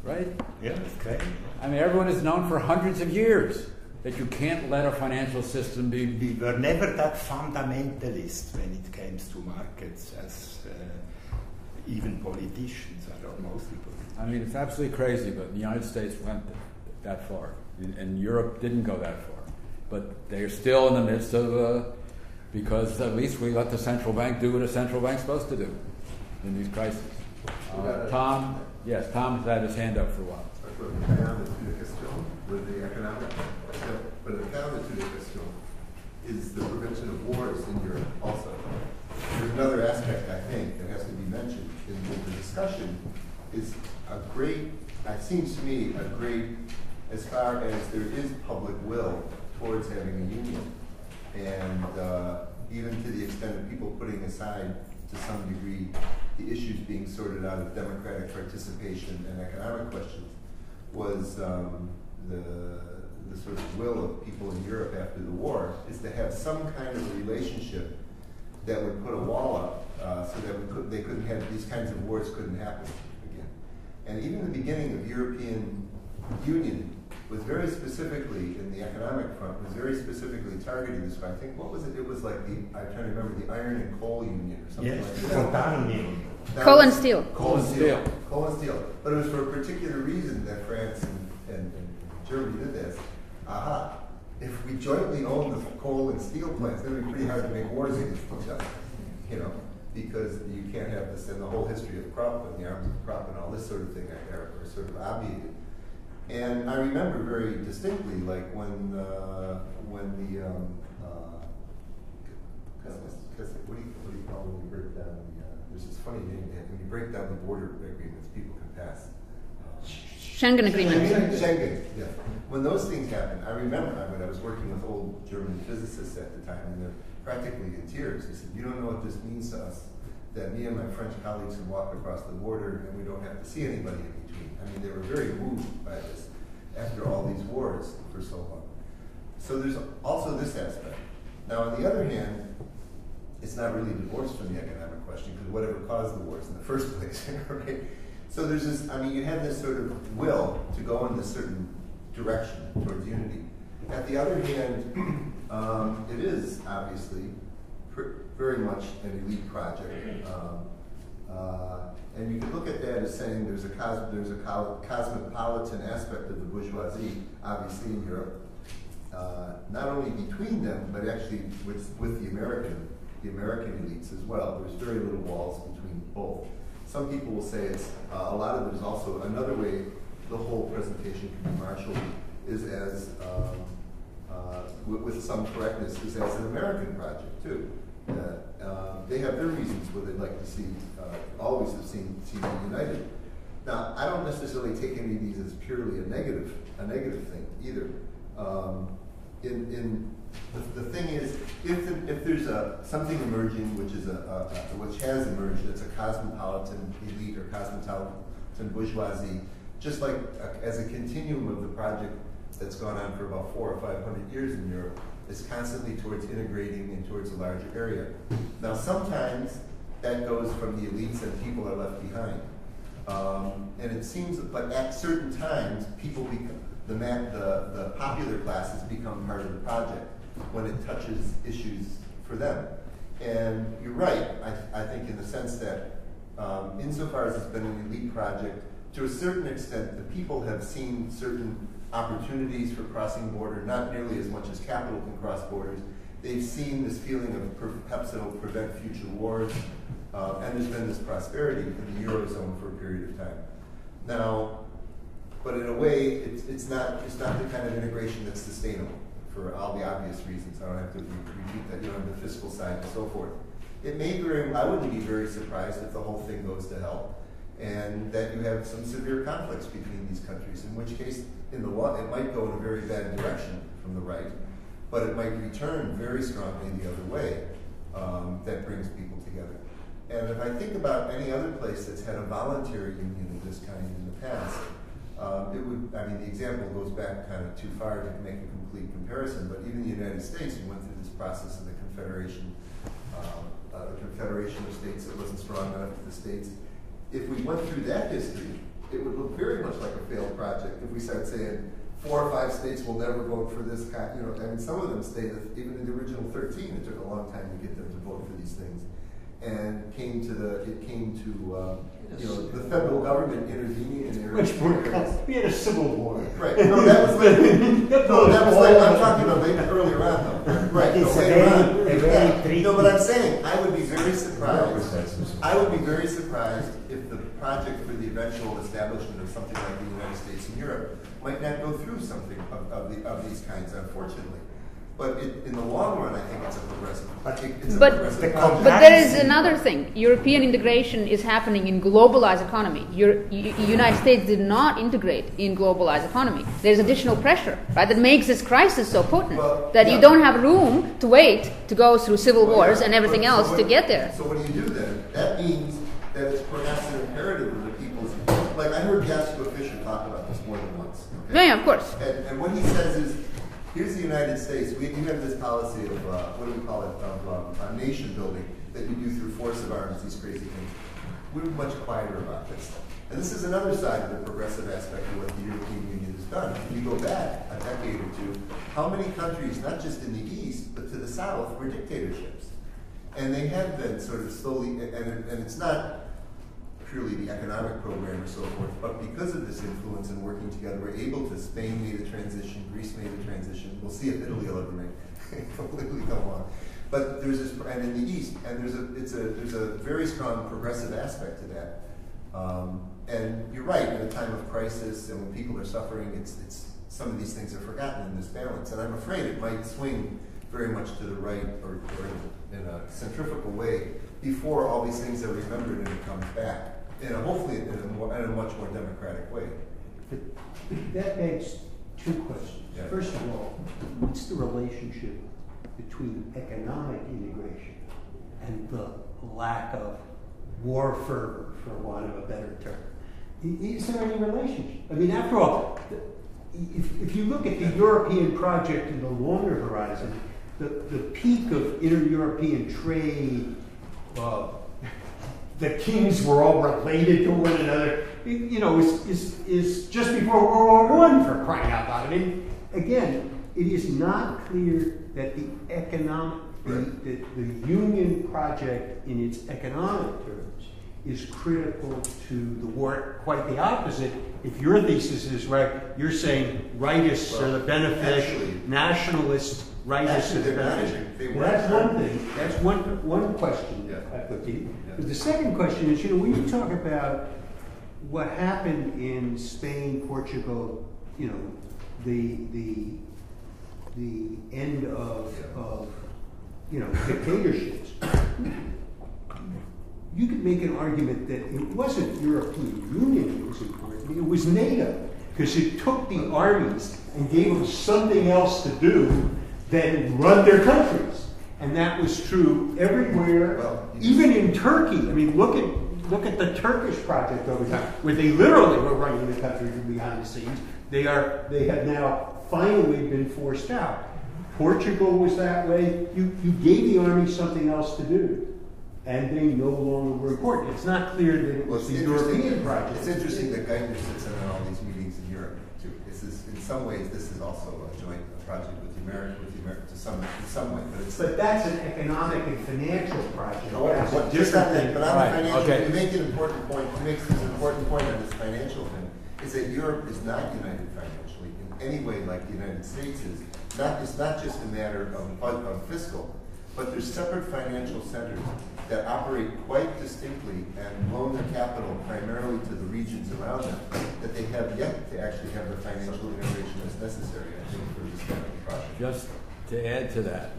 Right? Yeah, it's crazy. I mean, everyone has known for hundreds of years that you can't let a financial system be... We were never that fundamentalist when it comes to markets as even politicians, or most people. I mean, it's absolutely crazy, but the United States went that far, and Europe didn't go that far. But they're still in the midst of, because at least we let the central bank do what a central bank's supposed to do in these crises. Tom has had his hand up for a while. With the economic, but the counter to the question is the prevention of wars in Europe also. There's another aspect, I think, that has to be mentioned in the discussion is a great, it seems to me, a great, as far as there is public will towards having a union, and even to the extent of people putting aside, to some degree, the issues being sorted out of democratic participation and economic questions was the sort of will of people in Europe after the war is to have some kind of a relationship that would put a wall up so that they couldn't have these kinds of wars couldn't happen again. And even the beginning of European Union was very specifically, in the economic front, was very specifically targeting this. I think, what was it? It was like I'm trying to remember, the Iron and Coal Union or something like that. Coal and steel. Coal and steel. Coal and steel. But it was for a particular reason that France and Germany did this. Aha. If we jointly own the coal and steel plants, then it would be pretty hard to make wars against each other. You know, because you can't have this, and the whole history of Krupp and the arms of Krupp and all this sort of thing are sort of obviated. And I remember very distinctly, like when the what do you call when you break down the there's this funny name they have, when you break down the border agreements people can pass. Schengen Agreement. Schengen, yeah. When those things happened, I remember when I was working with old German physicists at the time, and they're practically in tears. They said, "You don't know what this means to us, that me and my French colleagues can walk across the border and we don't have to see anybody in between." I mean, they were very moved by this after all these wars for so long. So there's also this aspect. Now, on the other hand, it's not really divorced from the economic question, because whatever caused the wars in the first place, right? So there's this, I mean, you have this sort of will to go in this certain direction towards unity. At the other hand, it is obviously very much an elite project. And you can look at that as saying there's a cosmopolitan aspect of the bourgeoisie, obviously in Europe, not only between them, but actually with the American elites as well. There's very little walls between both. Some people will say it's a lot of it is also another way the whole presentation can be marshaled is as with some correctness is as an American project too. They have their reasons where they'd like to see always have seen them united. Now, I don't necessarily take any of these as purely a negative thing either. The thing is, if there's something emerging which has emerged, that's a cosmopolitan elite or cosmopolitan bourgeoisie, just like as a continuum of the project that's gone on for about 400 or 500 years in Europe, is constantly towards integrating and towards a larger area. Now, sometimes that goes from the elites and people are left behind. And it seems, but at certain times, people become, the popular classes become part of the project when it touches issues for them. And you're right, I think, in the sense that insofar as it's been an elite project, to a certain extent, the people have seen certain opportunities for crossing border, not nearly as much as capital can cross borders. They've seen this feeling of perhaps it'll prevent future wars, and there's been this prosperity in the Eurozone for a period of time. Now, but in a way, it's not the kind of integration that's sustainable for all the obvious reasons. I don't have to repeat that, on the fiscal side and so forth. It may I wouldn't be very surprised if the whole thing goes to hell, and that you have some severe conflicts between these countries, in which case, in the law, it might go in a very bad direction from the right, but it might return very strongly the other way. That brings people together. And if I think about any other place that's had a voluntary union of this kind in the past, the example goes back kind of too far to make a complete comparison, but even the United States, we went through this process of the Confederation of states that wasn't strong enough for the states. If we went through that history, it would look very much like a failed project if we started saying 4 or 5 states will never vote for this kind. Some of them stayed, even in the original 13, it took a long time to get them to vote for these things. And it came to the federal government intervening in areas. We had a civil war. Right. No, that was like I'm talking about maybe earlier on though. Right. It's later on. No, but I'm saying I would be very surprised. I would be very surprised if the project for the eventual establishment of something like the United States and Europe might not go through something of these kinds, unfortunately. But in the long run, I think it's a progressive. But there is another thing. European integration is happening in globalized economy. United States did not integrate in globalized economy. There's additional pressure, right? That makes this crisis so potent you don't have room to wait to go through civil wars and everything else to get there. So what do you do then? That means that it's perhaps an imperative of the people's. Like I heard Jasper Fisher talk about this more than once. Okay? Yeah, of course. And what he says is, here's the United States. We have this policy of what do we call it? Of nation building that you do through force of arms. These crazy things. We're much quieter about this. And this is another side of the progressive aspect of what the European Union has done. If you go back a decade or two, how many countries, not just in the East, but to the South, were dictatorships? And they have been sort of slowly, and it's not purely the economic program or so forth, but because of this influence and working together, we're able to, Spain made a transition, Greece made a transition, we'll see if Italy will ever make completely go on. But there's this, and in the East, and there's a very strong progressive aspect to that. And you're right, in a time of crisis and when people are suffering, it's some of these things are forgotten in this balance. And I'm afraid it might swing very much to the right or in a centrifugal way before all these things are remembered and it comes back. Hopefully in a much more democratic way. But that begs two questions. Yeah. First of all, what's the relationship between economic integration and the lack of war fervor, for want of a better term? Is there any relationship? I mean, after all, if you look at the European project in the longer horizon, the peak of inter-European trade, the kings were all related to one another, is just before World War I, for crying out loud. I mean, again, it is not clear that the union project in its economic terms is critical to the war. Quite the opposite. If your thesis is right, you're saying rightists are the benefit, nationalists, rightists are the benefit. Well, that's one thing. That's one question I put to you. But the second question is, when you talk about what happened in Spain, Portugal, the end of dictatorships, you could make an argument that it wasn't European Union that was important, it was NATO, because it took the armies and gave them something else to do than run their countries. And that was true everywhere, even in Turkey. I mean, look at the Turkish project over time, where they literally were running the country from behind the scenes. They have now finally been forced out. Portugal was that way. You gave the army something else to do, and they no longer were important. It's not clear that it was the European project. It's interesting that Geithner sits in on all these meetings in Europe too. In some ways, this is also a joint project with the America to some way. But that's an economic and financial project. But on the financial, you make an important point. You make this important point on this financial thing. Is that Europe is not united financially in any way like the United States is. It's not just a matter of fiscal, but there's separate financial centers that operate quite distinctly and loan their capital primarily to the regions around them, that they have yet to actually have the financial integration that's necessary, I think, for this kind of project. Just to add to that,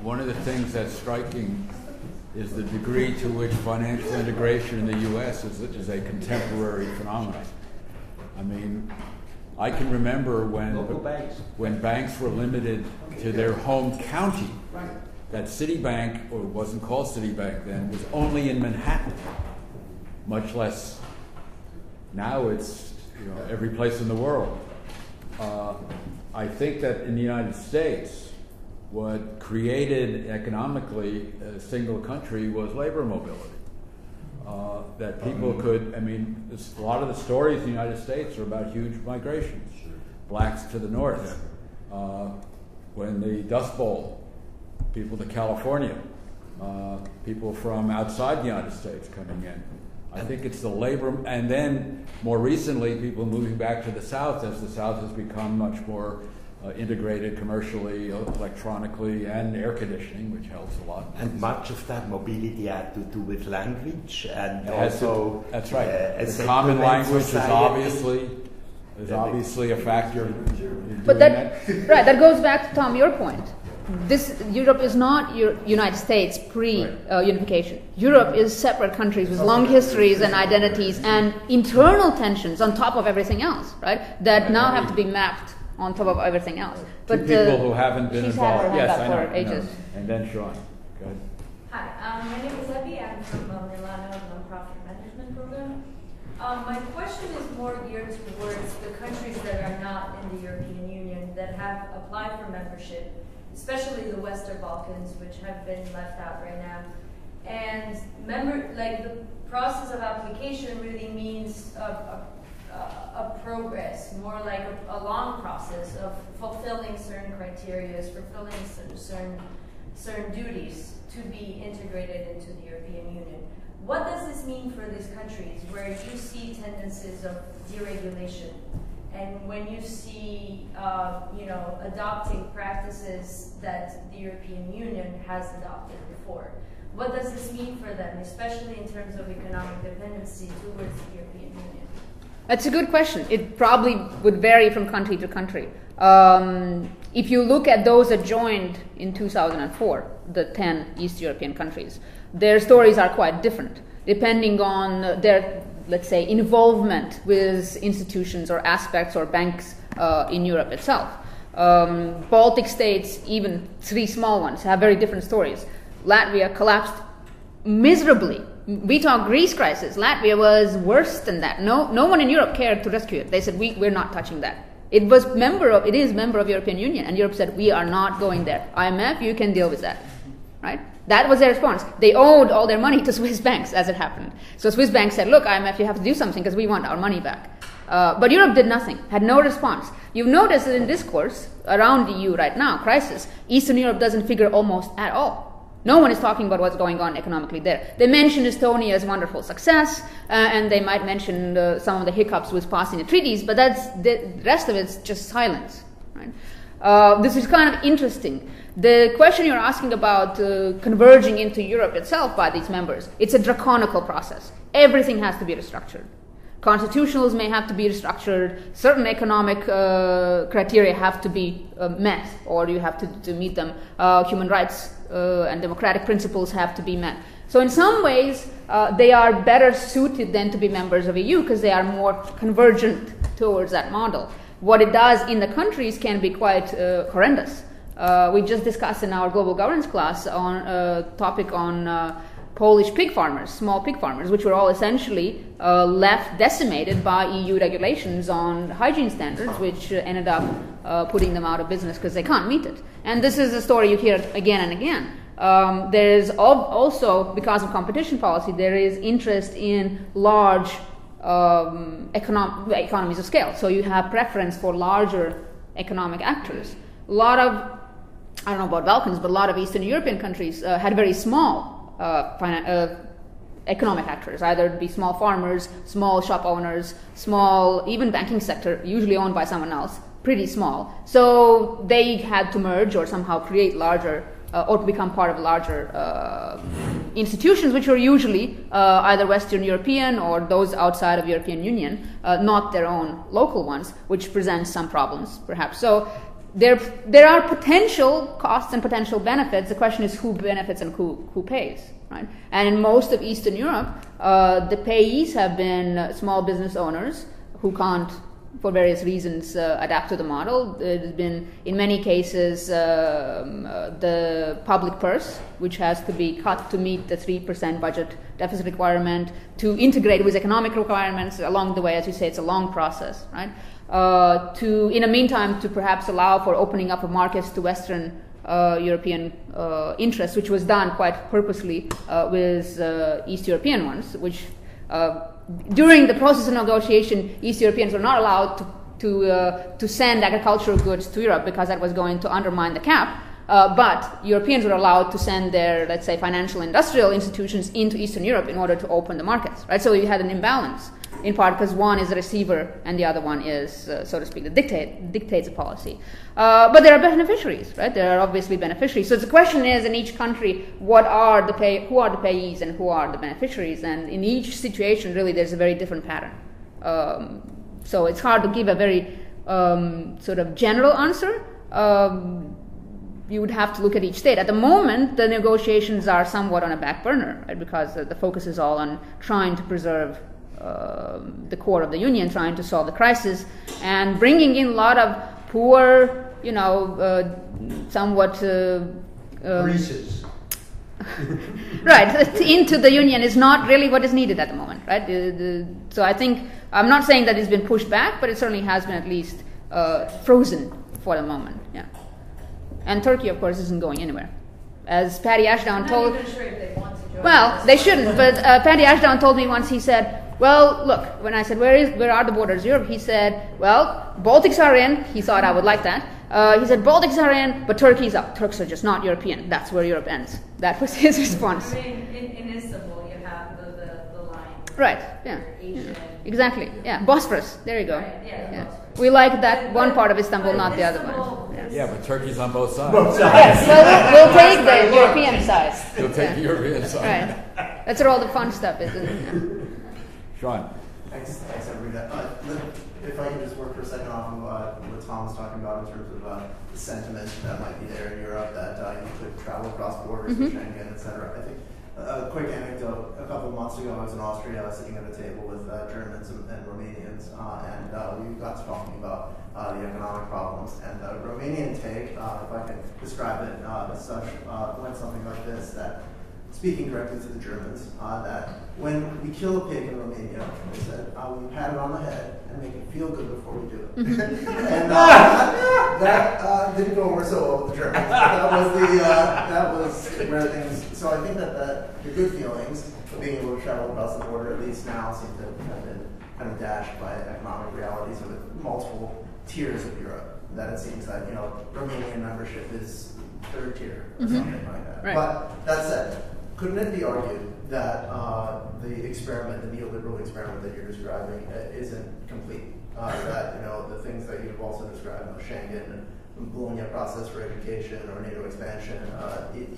one of the things that's striking is the degree to which financial integration in the U.S. is a contemporary phenomenon. I mean, I can remember when banks were limited to their home county. Right. That Citibank, or it wasn't called Citibank then, was only in Manhattan, much less now it's every place in the world. I think that in the United States, what created economically a single country was labor mobility. That people could, a lot of the stories in the United States are about huge migrations. Blacks to the north. When the Dust Bowl, people to California, people from outside the United States coming in. I think it's the labor, and then more recently, people moving back to the South as the South has become much more integrated commercially, electronically, and air conditioning, which helps a lot. And much of that mobility had to do with language, and that's right. The common language is obviously a factor. But that goes back to Tom, your point. Europe is not United States pre-unification. Europe is separate countries with long histories and identities and internal tensions on top of everything else, right? That now have to be mapped on top of everything else. But people who haven't been involved. Yes, I know. Ages. And then Sean, go ahead. Hi, my name is Evie. I'm from Milano Nonprofit Management Program. My question is more geared towards the countries that are not in the European Union that have applied for membership, especially the Western Balkans, which have been left out right now. And the process of application really means a progress, more like a long process of fulfilling certain criteria, fulfilling certain duties to be integrated into the European Union. What does this mean for these countries where you see tendencies of deregulation, and when you see, adopting practices that the European Union has adopted before? What does this mean for them, especially in terms of economic dependency towards the European Union? That's a good question. It probably would vary from country to country. If you look at those that joined in 2004, the 10 East European countries, their stories are quite different, depending on their, let's say, involvement with institutions or aspects or banks in Europe itself. Baltic states, even 3 small ones, have very different stories. Latvia collapsed miserably. We talk Greece crisis. Latvia was worse than that. No one in Europe cared to rescue it. They said, we're not touching that. It is member of European Union, and Europe said, we are not going there. IMF, you can deal with that, right? That was their response. They owed all their money to Swiss banks, as it happened. So Swiss banks said, look, IMF, you have to do something because we want our money back. But Europe did nothing, had no response. You've noticed that in discourse around the EU right now, crisis, Eastern Europe doesn't figure almost at all. No one is talking about what's going on economically there. They mention Estonia's wonderful success, and they might mention some of the hiccups with passing the treaties, but the rest of it's just silence. Right? This is kind of interesting. The question you're asking about converging into Europe itself by these members, it's a draconical process. Everything has to be restructured. Constitutionals may have to be restructured. Certain economic criteria have to be met, or you have to meet them. Human rights and democratic principles have to be met. So in some ways, they are better suited than to be members of EU because they are more convergent towards that model. What it does in the countries can be quite horrendous. We just discussed in our global governance class on a topic on Polish pig farmers, small pig farmers, which were all essentially left decimated by EU regulations on hygiene standards, which ended up putting them out of business because they can't meet it. And this is a story you hear again and again. There is also, because of competition policy, there is interest in large economies of scale. So you have preference for larger economic actors. A lot of, I don't know about Balkans, but a lot of Eastern European countries had very small economic actors, either it be small farmers, small shop owners, small, even banking sector, usually owned by someone else, pretty small. So they had to merge or somehow create larger or become part of larger institutions, which were usually either Western European or those outside of European Union, not their own local ones, which presents some problems, perhaps. So there are potential costs and potential benefits. The question is who benefits and who pays, right? And in most of Eastern Europe, the payees have been small business owners who can't, for various reasons, adapt to the model. It has been, in many cases, the public purse, which has to be cut to meet the 3% budget deficit requirement, to integrate with economic requirements along the way. As you say, it's a long process, right? In the meantime, to perhaps allow for opening up of markets to Western European interests, which was done quite purposely with East European ones, which during the process of negotiation, East Europeans were not allowed to send agricultural goods to Europe because that was going to undermine the cap. But Europeans were allowed to send their, let's say, financial industrial institutions into Eastern Europe in order to open the markets, right? So you had an imbalance, in part because one is the receiver and the other one is, so to speak, the dictates a policy. But there are beneficiaries, right? There are obviously beneficiaries. So the question is, in each country, who are the payees and who are the beneficiaries? And in each situation, really, there's a very different pattern. So it's hard to give a very sort of general answer. You would have to look at each state. At the moment, the negotiations are somewhat on a back burner, right? Because the focus is all on trying to preserve the core of the union, trying to solve the crisis, and bringing in a lot of poor, somewhat Greases. right, into the union is not really what is needed at the moment, right? So I think, I'm not saying that it's been pushed back, but it certainly has been at least frozen for the moment, yeah. And Turkey, of course, isn't going anywhere. As Patty Ashdown told... I'm not even sure if they want to join. Well, they shouldn't, but Patty Ashdown told me once, he said, well, look, when I said, where are the borders of Europe? He said, well, Baltics are in. He thought I would like that. He said, Baltics are in, but Turkey's out. Turks are just not European. That's where Europe ends. That was his response. I mean, in Istanbul, you have the line. Right, yeah. Exactly, yeah. Bosphorus, there you go. Right, yeah. We like that one part of Istanbul, not the other one. Yeah, but Turkey's on both sides. Yes, well, we'll take the European side. You'll take the European side. Right. That's where all the fun stuff is, isn't it? Sean. Thanks, Everita. If I could just work for a second off of what Tom was talking about in terms of the sentiment that might be there in Europe that you could travel across borders with Schengen, et cetera. I think a quick anecdote. A couple of months ago, I was in Austria. I was sitting at a table with Germans and Romanians, and we got to talking about the economic problems. And the Romanian take, if I can describe it as such, went something like this: that speaking directly to the Germans, that when we kill a pig in Romania, they said, we pat it on the head and make it feel good before we do it. And that didn't go over so well with the Germans. That was where things. So I think that the good feelings of being able to travel across the border, at least now, seem to have been kind of dashed by economic realities with multiple tiers of Europe. That it seems that Romanian membership is third tier or something like that. Right. But that said, couldn't it be argued that the experiment, the neoliberal experiment that you're describing, isn't complete? That the things that you've also described, Schengen and Bologna process for education or NATO expansion,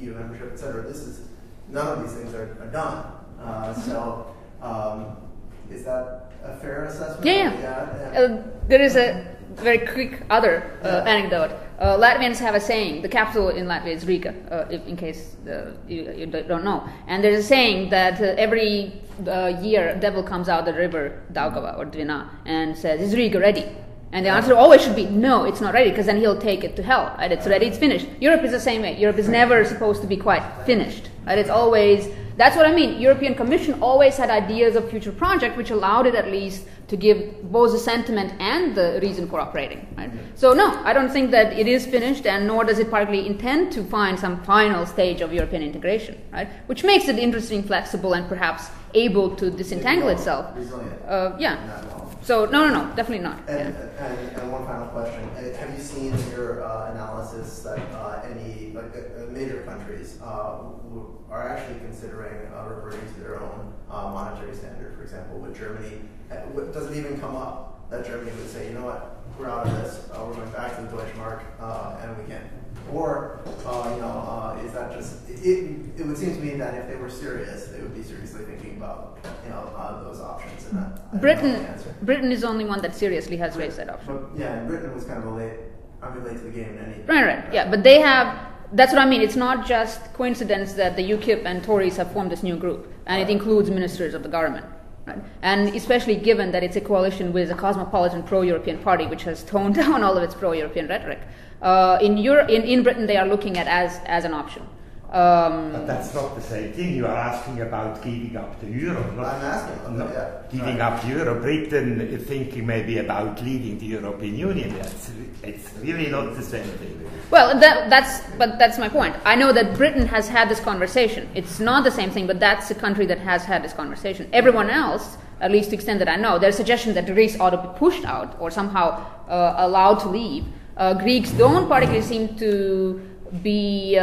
EU membership, et cetera. None of these things are done. So is that a fair assessment? Yeah. There is a very quick other anecdote. Latvians have a saying. The capital in Latvia is Riga, in case you don't know. And there's a saying that every year devil comes out the river Daugava or Dvina and says, "Is Riga ready?" And the answer always should be, no, it's not ready, because then he'll take it to hell. Right? It's ready, it's finished. Europe is the same way. Europe is never supposed to be quite finished. Right? It's always, that's what I mean. European Commission always had ideas of future project, which allowed it at least to give both the sentiment and the reason for operating. Right? So no, I don't think that it is finished, and nor does it partly intend to find some final stage of European integration, right? Which makes it interesting, flexible, and perhaps able to disentangle itself. Yeah. So no, definitely not. And one final question: have you seen in your analysis that any major countries are actually considering reverting to their own monetary standard? For example, with Germany, does it even come up that Germany would say, you know what, we're out of this, we're going back to the Deutschmark, and we can't? Or is that just? It would seem to me that if they were serious, they would be seriously thinking about those options. And Britain is the only one that seriously has raised that option. But, and Britain was kind of late to the game in any. Right. Yeah, but they have. That's what I mean. It's not just coincidence that the UKIP and Tories have formed this new group, and it includes ministers of the government. Right? And especially given that it's a coalition with a cosmopolitan pro-European party, which has toned down all of its pro-European rhetoric. In Britain, they are looking at as an option. But that's not the same thing. You are asking about giving up the euro. I'm asking about that, yeah. Giving up the euro. Britain is thinking maybe about leaving the European Union. It's really not the same thing. Well, that's my point. I know that Britain has had this conversation. It's not the same thing, but that's a country that has had this conversation. Everyone else, at least to the extent that I know, there's a suggestion that Greece ought to be pushed out or somehow allowed to leave. Greeks don't particularly seem to be...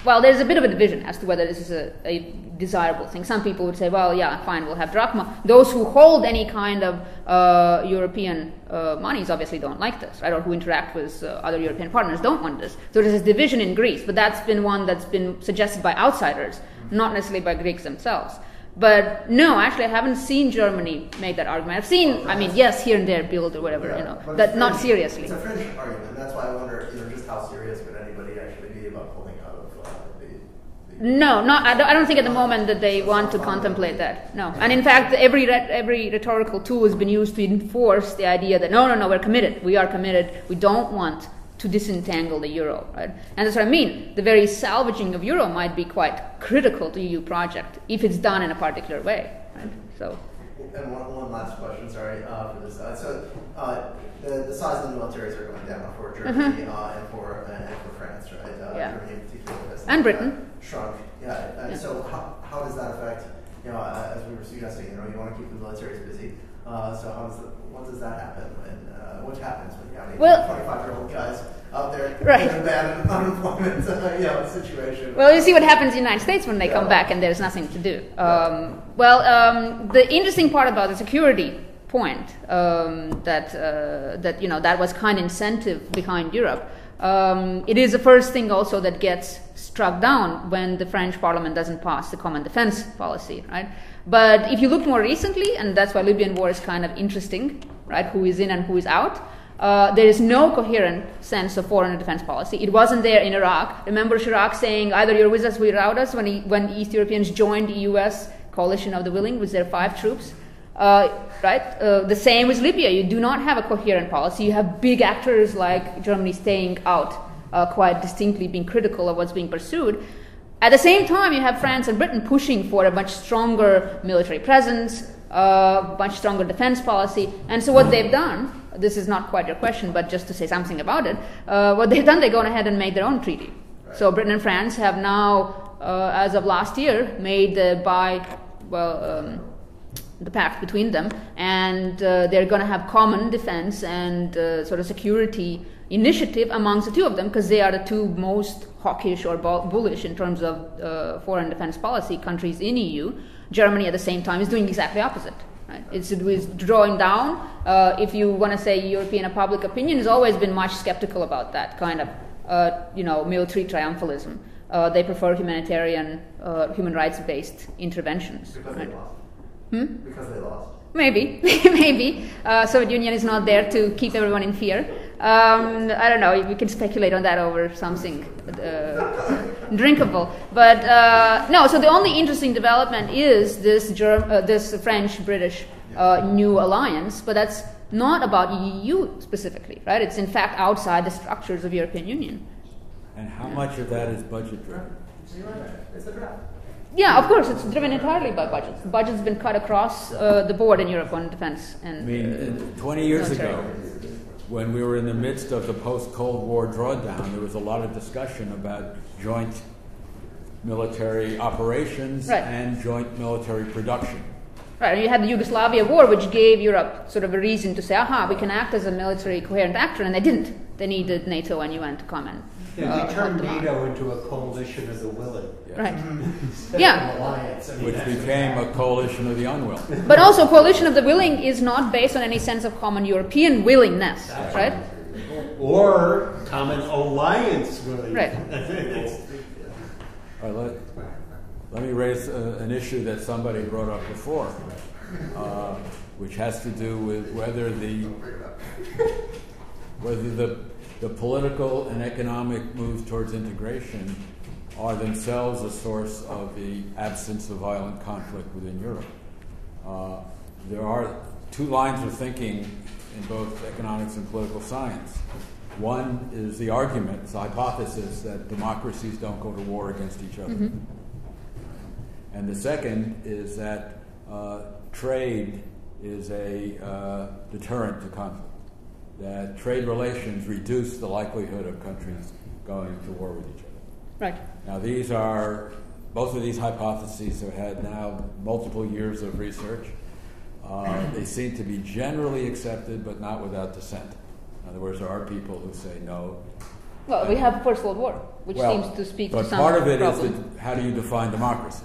well, there's a bit of a division as to whether this is a desirable thing. Some people would say, well, yeah, fine, we'll have drachma. Those who hold any kind of European monies obviously don't like this, right? Or who interact with other European partners don't want this. So there's this division in Greece, but that's been one that's been suggested by outsiders, not necessarily by Greeks themselves. But no, actually, I haven't seen Germany make that argument. I've seen, yes, here and there, build or whatever, that not seriously. It's a fringe argument. That's why I wonder, just how serious could anybody actually be about pulling out of the No, I don't think at the moment that they want to contemplate that. No, and in fact, every rhetorical tool has been used to enforce the idea that no, we're committed. We are committed. We don't want to disentangle the euro, right? And that's what I mean. The very salvaging of euro might be quite critical to EU project if it's done in a particular way, right? So. And one last question, sorry, for this. The size of the militaries are going down for Germany and for France, right? Germany in particular has and Britain shrunk. Yeah. So how does that affect? As we were suggesting, you want to keep the militaries busy. So what does that happen when? What happens when you have 25-year-old guys out there in a bad unemployment situation? Well, you see what happens in the United States when they come back and there's nothing to do. The interesting part about the security point that was kind of incentive behind Europe. It is the first thing also that gets struck down when the French Parliament doesn't pass the common defense policy, right? But if you look more recently, and that's why Libyan war is kind of interesting, right? Who is in and who is out? There is no coherent sense of foreign and defense policy. It wasn't there in Iraq. Remember Chirac saying either you're with us or you're without us when East Europeans joined the U.S. coalition of the willing with their 5 troops. The same with Libya. You do not have a coherent policy. You have big actors like Germany staying out, quite distinctly being critical of what's being pursued. At the same time, you have France and Britain pushing for a much stronger military presence, much stronger defense policy. And so what they've done, this is not quite your question, but just to say something about it, what they've done, they've gone ahead and made their own treaty. Right. So Britain and France have now, as of last year, made the pact between them, and they're going to have common defense and sort of security initiative amongst the two of them, because they are the two most hawkish or bullish in terms of foreign defense policy countries in EU. Germany at the same time is doing exactly opposite. Right? It's drawing down. If you want to say European public opinion has always been much skeptical about that kind of military triumphalism. They prefer humanitarian, human rights-based interventions. Because right? they lost. Because they lost. Maybe. Soviet Union is not there to keep everyone in fear. I don't know. We can speculate on that over something drinkable. But no. So the only interesting development is this French-British new alliance. But that's not about EU specifically, right? It's in fact outside the structures of European Union. And how much of that is budget driven? It's a draft. Yeah, of course, it's driven entirely by budgets. The budget's been cut across the board in Europe on defense. And 20 years ago, when we were in the midst of the post-Cold War drawdown, there was a lot of discussion about joint military operations and joint military production. Right, and you had the Yugoslavia war, which gave Europe sort of a reason to say, we can act as a military coherent actor, and they didn't. They needed NATO and UN to come in. Yeah, they turned NATO into a coalition of the willing. Yes. Right. Which became a coalition of the unwilling. But also, coalition of the willing is not based on any sense of common European willingness, right? Or common alliance willing. Right. All right, let me raise an issue that somebody brought up before, which has to do with whether the political and economic moves towards integration are themselves a source of the absence of violent conflict within Europe. There are 2 lines of thinking in both economics and political science. One is the argument, it's the hypothesis that democracies don't go to war against each other. Mm-hmm. And the second is that trade is a deterrent to conflict. That trade relations reduce the likelihood of countries going to war with each other. Right. Now, both of these hypotheses have had now multiple years of research. They seem to be generally accepted, but not without dissent. In other words, there are people who say no. Well, we have First World War, which seems to speak to some problem. But part of it problem. is how do you define democracy?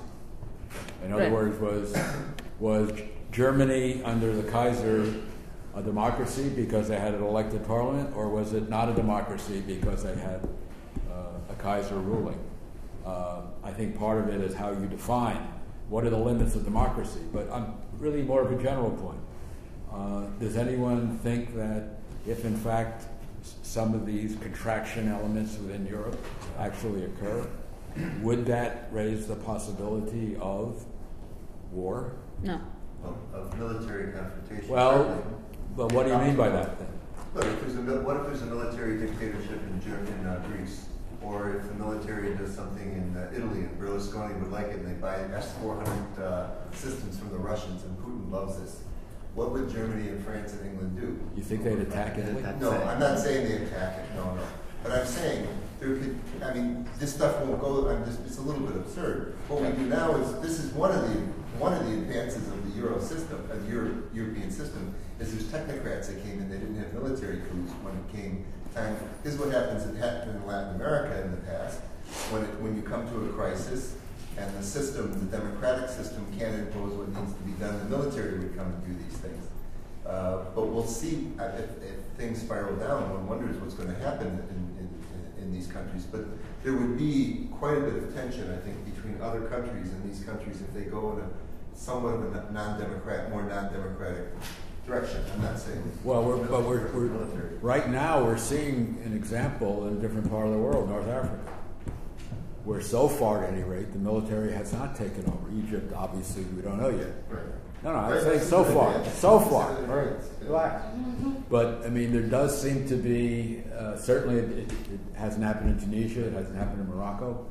In other words, was Germany under the Kaiser a democracy because they had an elected parliament, or was it not a democracy because they had a Kaiser ruling? I think part of it is how you define what are the limits of democracy. But I'm really more of a general point. Does anyone think that if in fact some of these contraction elements within Europe actually occur, would that raise the possibility of war? No. Of military confrontation. Well, but what do you mean by that then? Look, what if there's a military dictatorship in Greece? Or if the military does something in Italy and Berlusconi would like it and they buy S-400 systems from the Russians and Putin loves this, what would Germany and France and England do? You think they'd attack Italy? No, I'm not saying they attack it, no. But I'm saying, this stuff won't go, it's a little bit absurd. What we do now is, this is one of the advances of the Euro system, of the European system, is there's technocrats that came in, they didn't have military coups when it came time. This is what happens, it happened in Latin America in the past, when you come to a crisis, and the system, the democratic system, can't impose what needs to be done, the military would come and do these things. But we'll see if things spiral down. One wonders what's going to happen in these countries. But there would be quite a bit of tension, I think, between other countries and these countries if they go in a somewhat of a more non-democratic direction. I'm not saying. Well, we're right now we're seeing an example in a different part of the world, North Africa, where so far, at any rate, the military has not taken over. Egypt, obviously, we don't know yet. Right. No, I'm saying so far. Right. Relax. But, I mean, there does seem to be, certainly it hasn't happened in Tunisia, it hasn't happened in Morocco.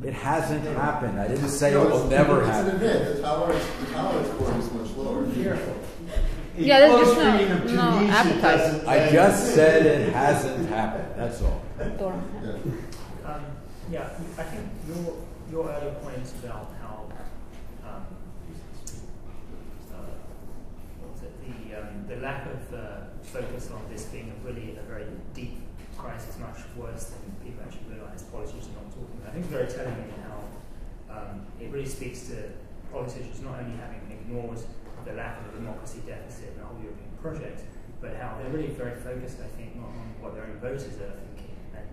It hasn't happened. I didn't say it will never happen. It's an event. The tolerance score is much lower. Careful. Yeah, there's just no appetite. I just said it hasn't happened. That's all. Yeah, I think your earlier points about how the lack of focus on this being a very deep crisis, much worse than people actually realise. Politicians are not talking about. I think it's very telling in how it really speaks to politicians not only having ignored the lack of a democracy deficit in the whole European project, but how they're really very focused, I think, not on what their own voters are thinking and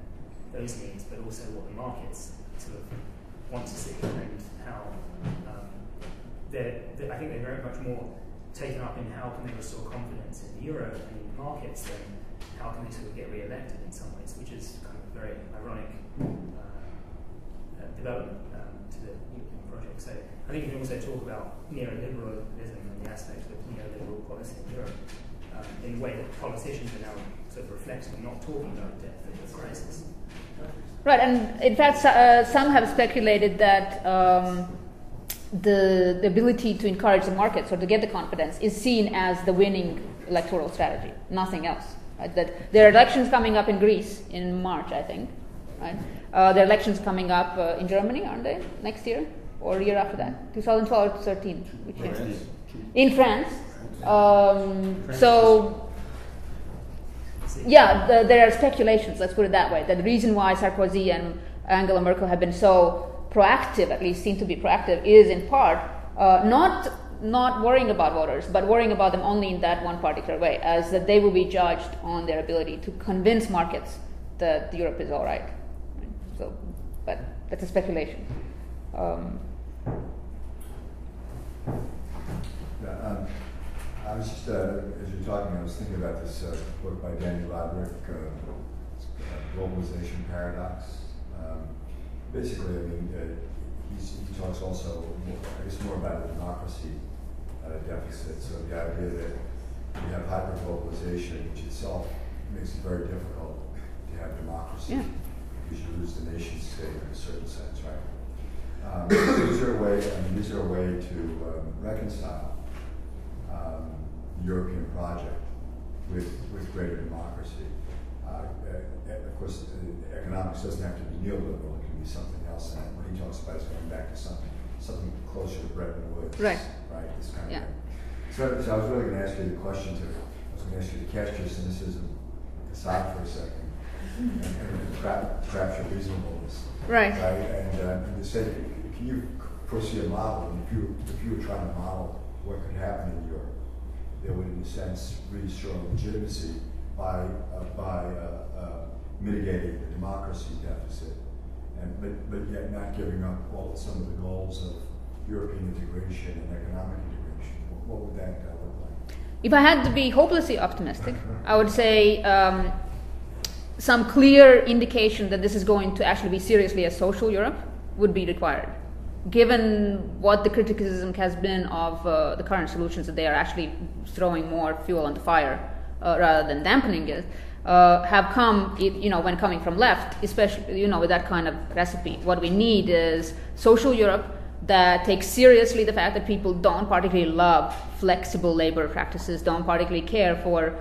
those needs, but also what the markets sort of want to see, and how I think they're very much more taken up in how can they restore confidence in the euro and in the markets than how can they sort of get re-elected in some ways, which is kind of a very ironic development to the European project. So I think you can also talk about neoliberalism and the aspect of neoliberal policy in Europe in a way that politicians are now sort of reflecting and not talking about the depth of the crisis. Right, and in fact, some have speculated that the ability to encourage the markets or to get the confidence is seen as the winning electoral strategy, nothing else. Right? That there are elections coming up in Greece in March, I think. Right? There are elections coming up in Germany, aren't they? Next year or the year after that? 2012 or 13? Which year? In France. So, yeah, there are speculations, let's put it that way, that the reason why Sarkozy and Angela Merkel have been so proactive, at least seem to be proactive, is in part not worrying about voters, but worrying about them only in that one particular way, as that they will be judged on their ability to convince markets that Europe is all right. So, but that's a speculation. I was just, as you're talking, I was thinking about this book by Danny Roderick, Globalization Paradox. Basically, I mean, he talks also, I guess, more about the democracy deficit. So the idea that you have hyper-globalization, which itself makes it very difficult to have democracy, because you lose the nation state in a certain sense, right? Is there a way to reconcile the European project with greater democracy? Of course, economics doesn't have to be neoliberal; it can be something else. And what he talks about is going back to something closer to Bretton Woods, right? This kind of thing. So I was really going to ask you the question I was going to ask you to cast your cynicism aside for a second and perhaps your reasonableness, right? And to say, can you foresee a model? And if you were trying to model what could happen in Europe, that would, in a sense, restore legitimacy by mitigating the democracy deficit, but yet not giving up some of the goals of European integration and economic integration. What would that look like? If I had to be hopelessly optimistic, I would say some clear indication that this is going to actually be seriously a social Europe would be required. given what the criticism has been of the current solutions, that they are actually throwing more fuel on the fire rather than dampening it, have come, when coming from left, especially, with that kind of recipe. What we need is social Europe that takes seriously the fact that people don't particularly love flexible labor practices, don't particularly care for,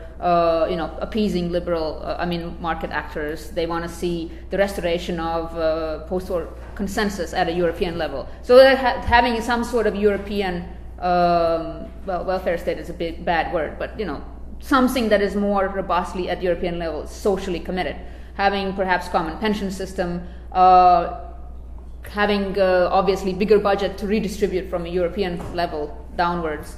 appeasing liberal, market actors. They want to see the restoration of post-war consensus at a European level. So having some sort of European, welfare state is a bit bad word, but, something that is more robustly at European level, socially committed. Having perhaps common pension system, having obviously bigger budget to redistribute from a European level downwards,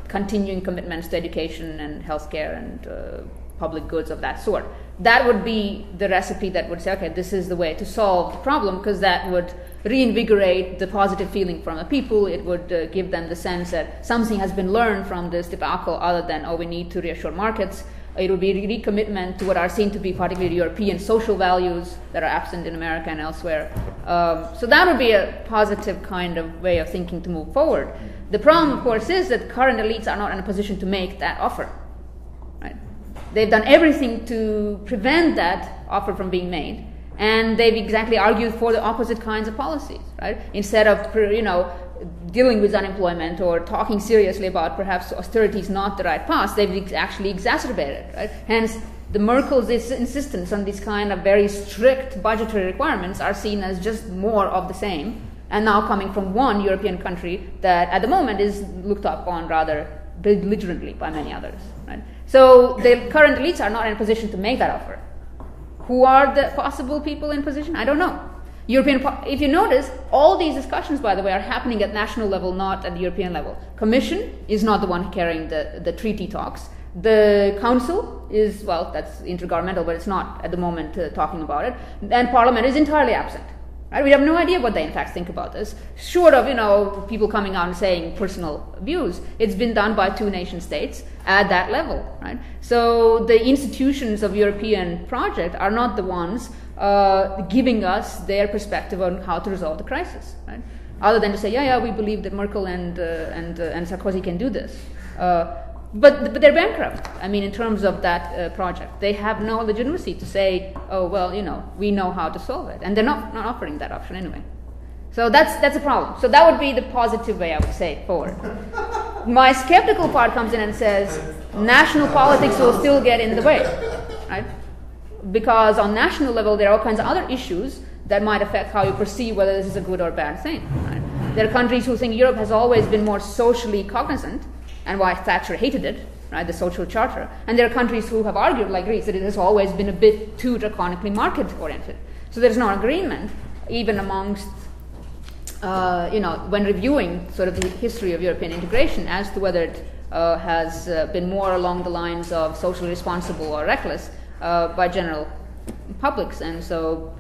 continuing commitments to education and healthcare and public goods of that sort. That would be the recipe that would say, okay, this is the way to solve the problem, because that would reinvigorate the positive feeling from the people. It would give them the sense that something has been learned from this debacle other than, we need to reassure markets. It would be a recommitment to what are seen to be particularly European social values that are absent in America and elsewhere. So that would be a positive kind of way of thinking to move forward. The problem, of course, is that current elites are not in a position to make that offer. Right? They've done everything to prevent that offer from being made, and they've exactly argued for the opposite kinds of policies. Right? Instead of, dealing with unemployment or talking seriously about perhaps austerity is not the right path, they've actually exacerbated it. Right? Hence, the Merkel's insistence on these kind of very strict budgetary requirements are seen as just more of the same, and now coming from one European country that at the moment is looked upon rather belligerently by many others. Right? So the current elites are not in a position to make that offer. Who are the possible people in position? I don't know. If you notice, all these discussions, by the way, are happening at national level, not at the European level. Commission is not the one carrying the treaty talks. The Council is, that's intergovernmental, but it's not at the moment talking about it. And Parliament is entirely absent. Right? We have no idea what they in fact think about this. Short of, people coming out and saying personal views, it's been done by two nation states at that level. Right? So the institutions of European project are not the ones giving us their perspective on how to resolve the crisis, right? Other than to say, we believe that Merkel and Sarkozy can do this, but they're bankrupt. In terms of that project, they have no legitimacy to say, we know how to solve it, and they're not offering that option anyway. So that's a problem. So that would be the positive way I would say forward. My skeptical part comes in and says, national politics will still get in the way, right? Because on national level, there are all kinds of other issues that might affect how you perceive whether this is a good or bad thing. Right? There are countries who think Europe has always been more socially cognizant, and why Thatcher hated it, right, the social charter. And there are countries who have argued, like Greece, that it has always been a bit too draconically market-oriented. So there's no agreement, even amongst, when reviewing sort of the history of European integration, as to whether it has been more along the lines of socially responsible or reckless, by general publics. And so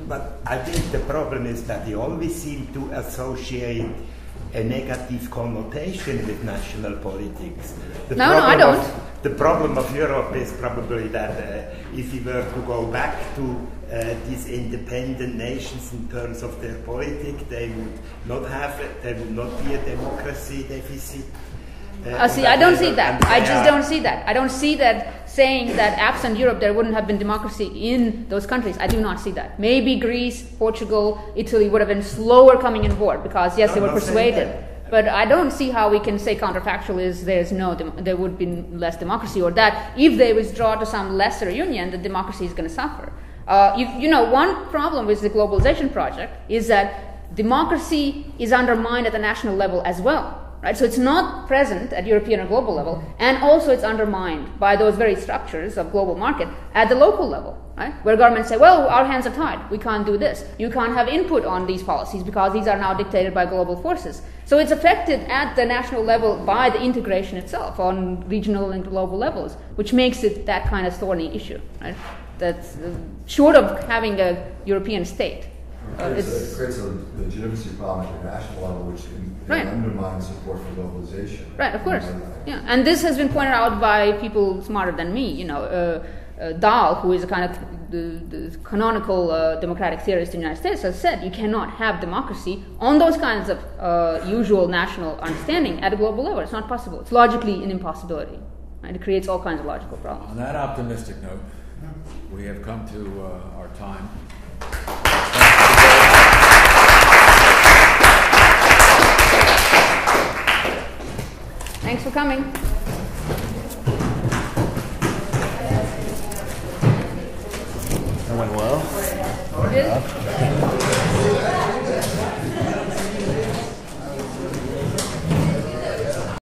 but I think the problem is that they always seem to associate a negative connotation with national politics. I don't. The problem of Europe is probably that if we were to go back to these independent nations in terms of their politics, they would not be a democracy deficit. I don't see that. I just don't see that. I don't see that saying that absent Europe there wouldn't have been democracy in those countries. I do not see that. Maybe Greece, Portugal, Italy would have been slower coming on board because, yes, they were persuaded. But I don't see how we can say counterfactual is there would be less democracy, or that if they withdraw to some lesser union, the democracy is going to suffer. One problem with the globalization project is that democracy is undermined at the national level as well. Right? So it's not present at European or global level, and also it's undermined by those very structures of global market at the local level, right? Where governments say, our hands are tied, we can't do this. You can't have input on these policies because these are now dictated by global forces. So it's affected at the national level by the integration itself on regional and global levels, which makes it that kind of thorny issue, right? That's short of having a European state. It creates a legitimacy problem at the national level, which undermines support for globalization. Right, of course. Yeah, and this has been pointed out by people smarter than me. Dahl, who is a kind of the canonical democratic theorist in the United States, has said you cannot have democracy on those kinds of usual national understanding at a global level. It's not possible. It's logically an impossibility. Right? It creates all kinds of logical problems. On that optimistic note, we have come to our time. Thanks for coming. That went well. Good.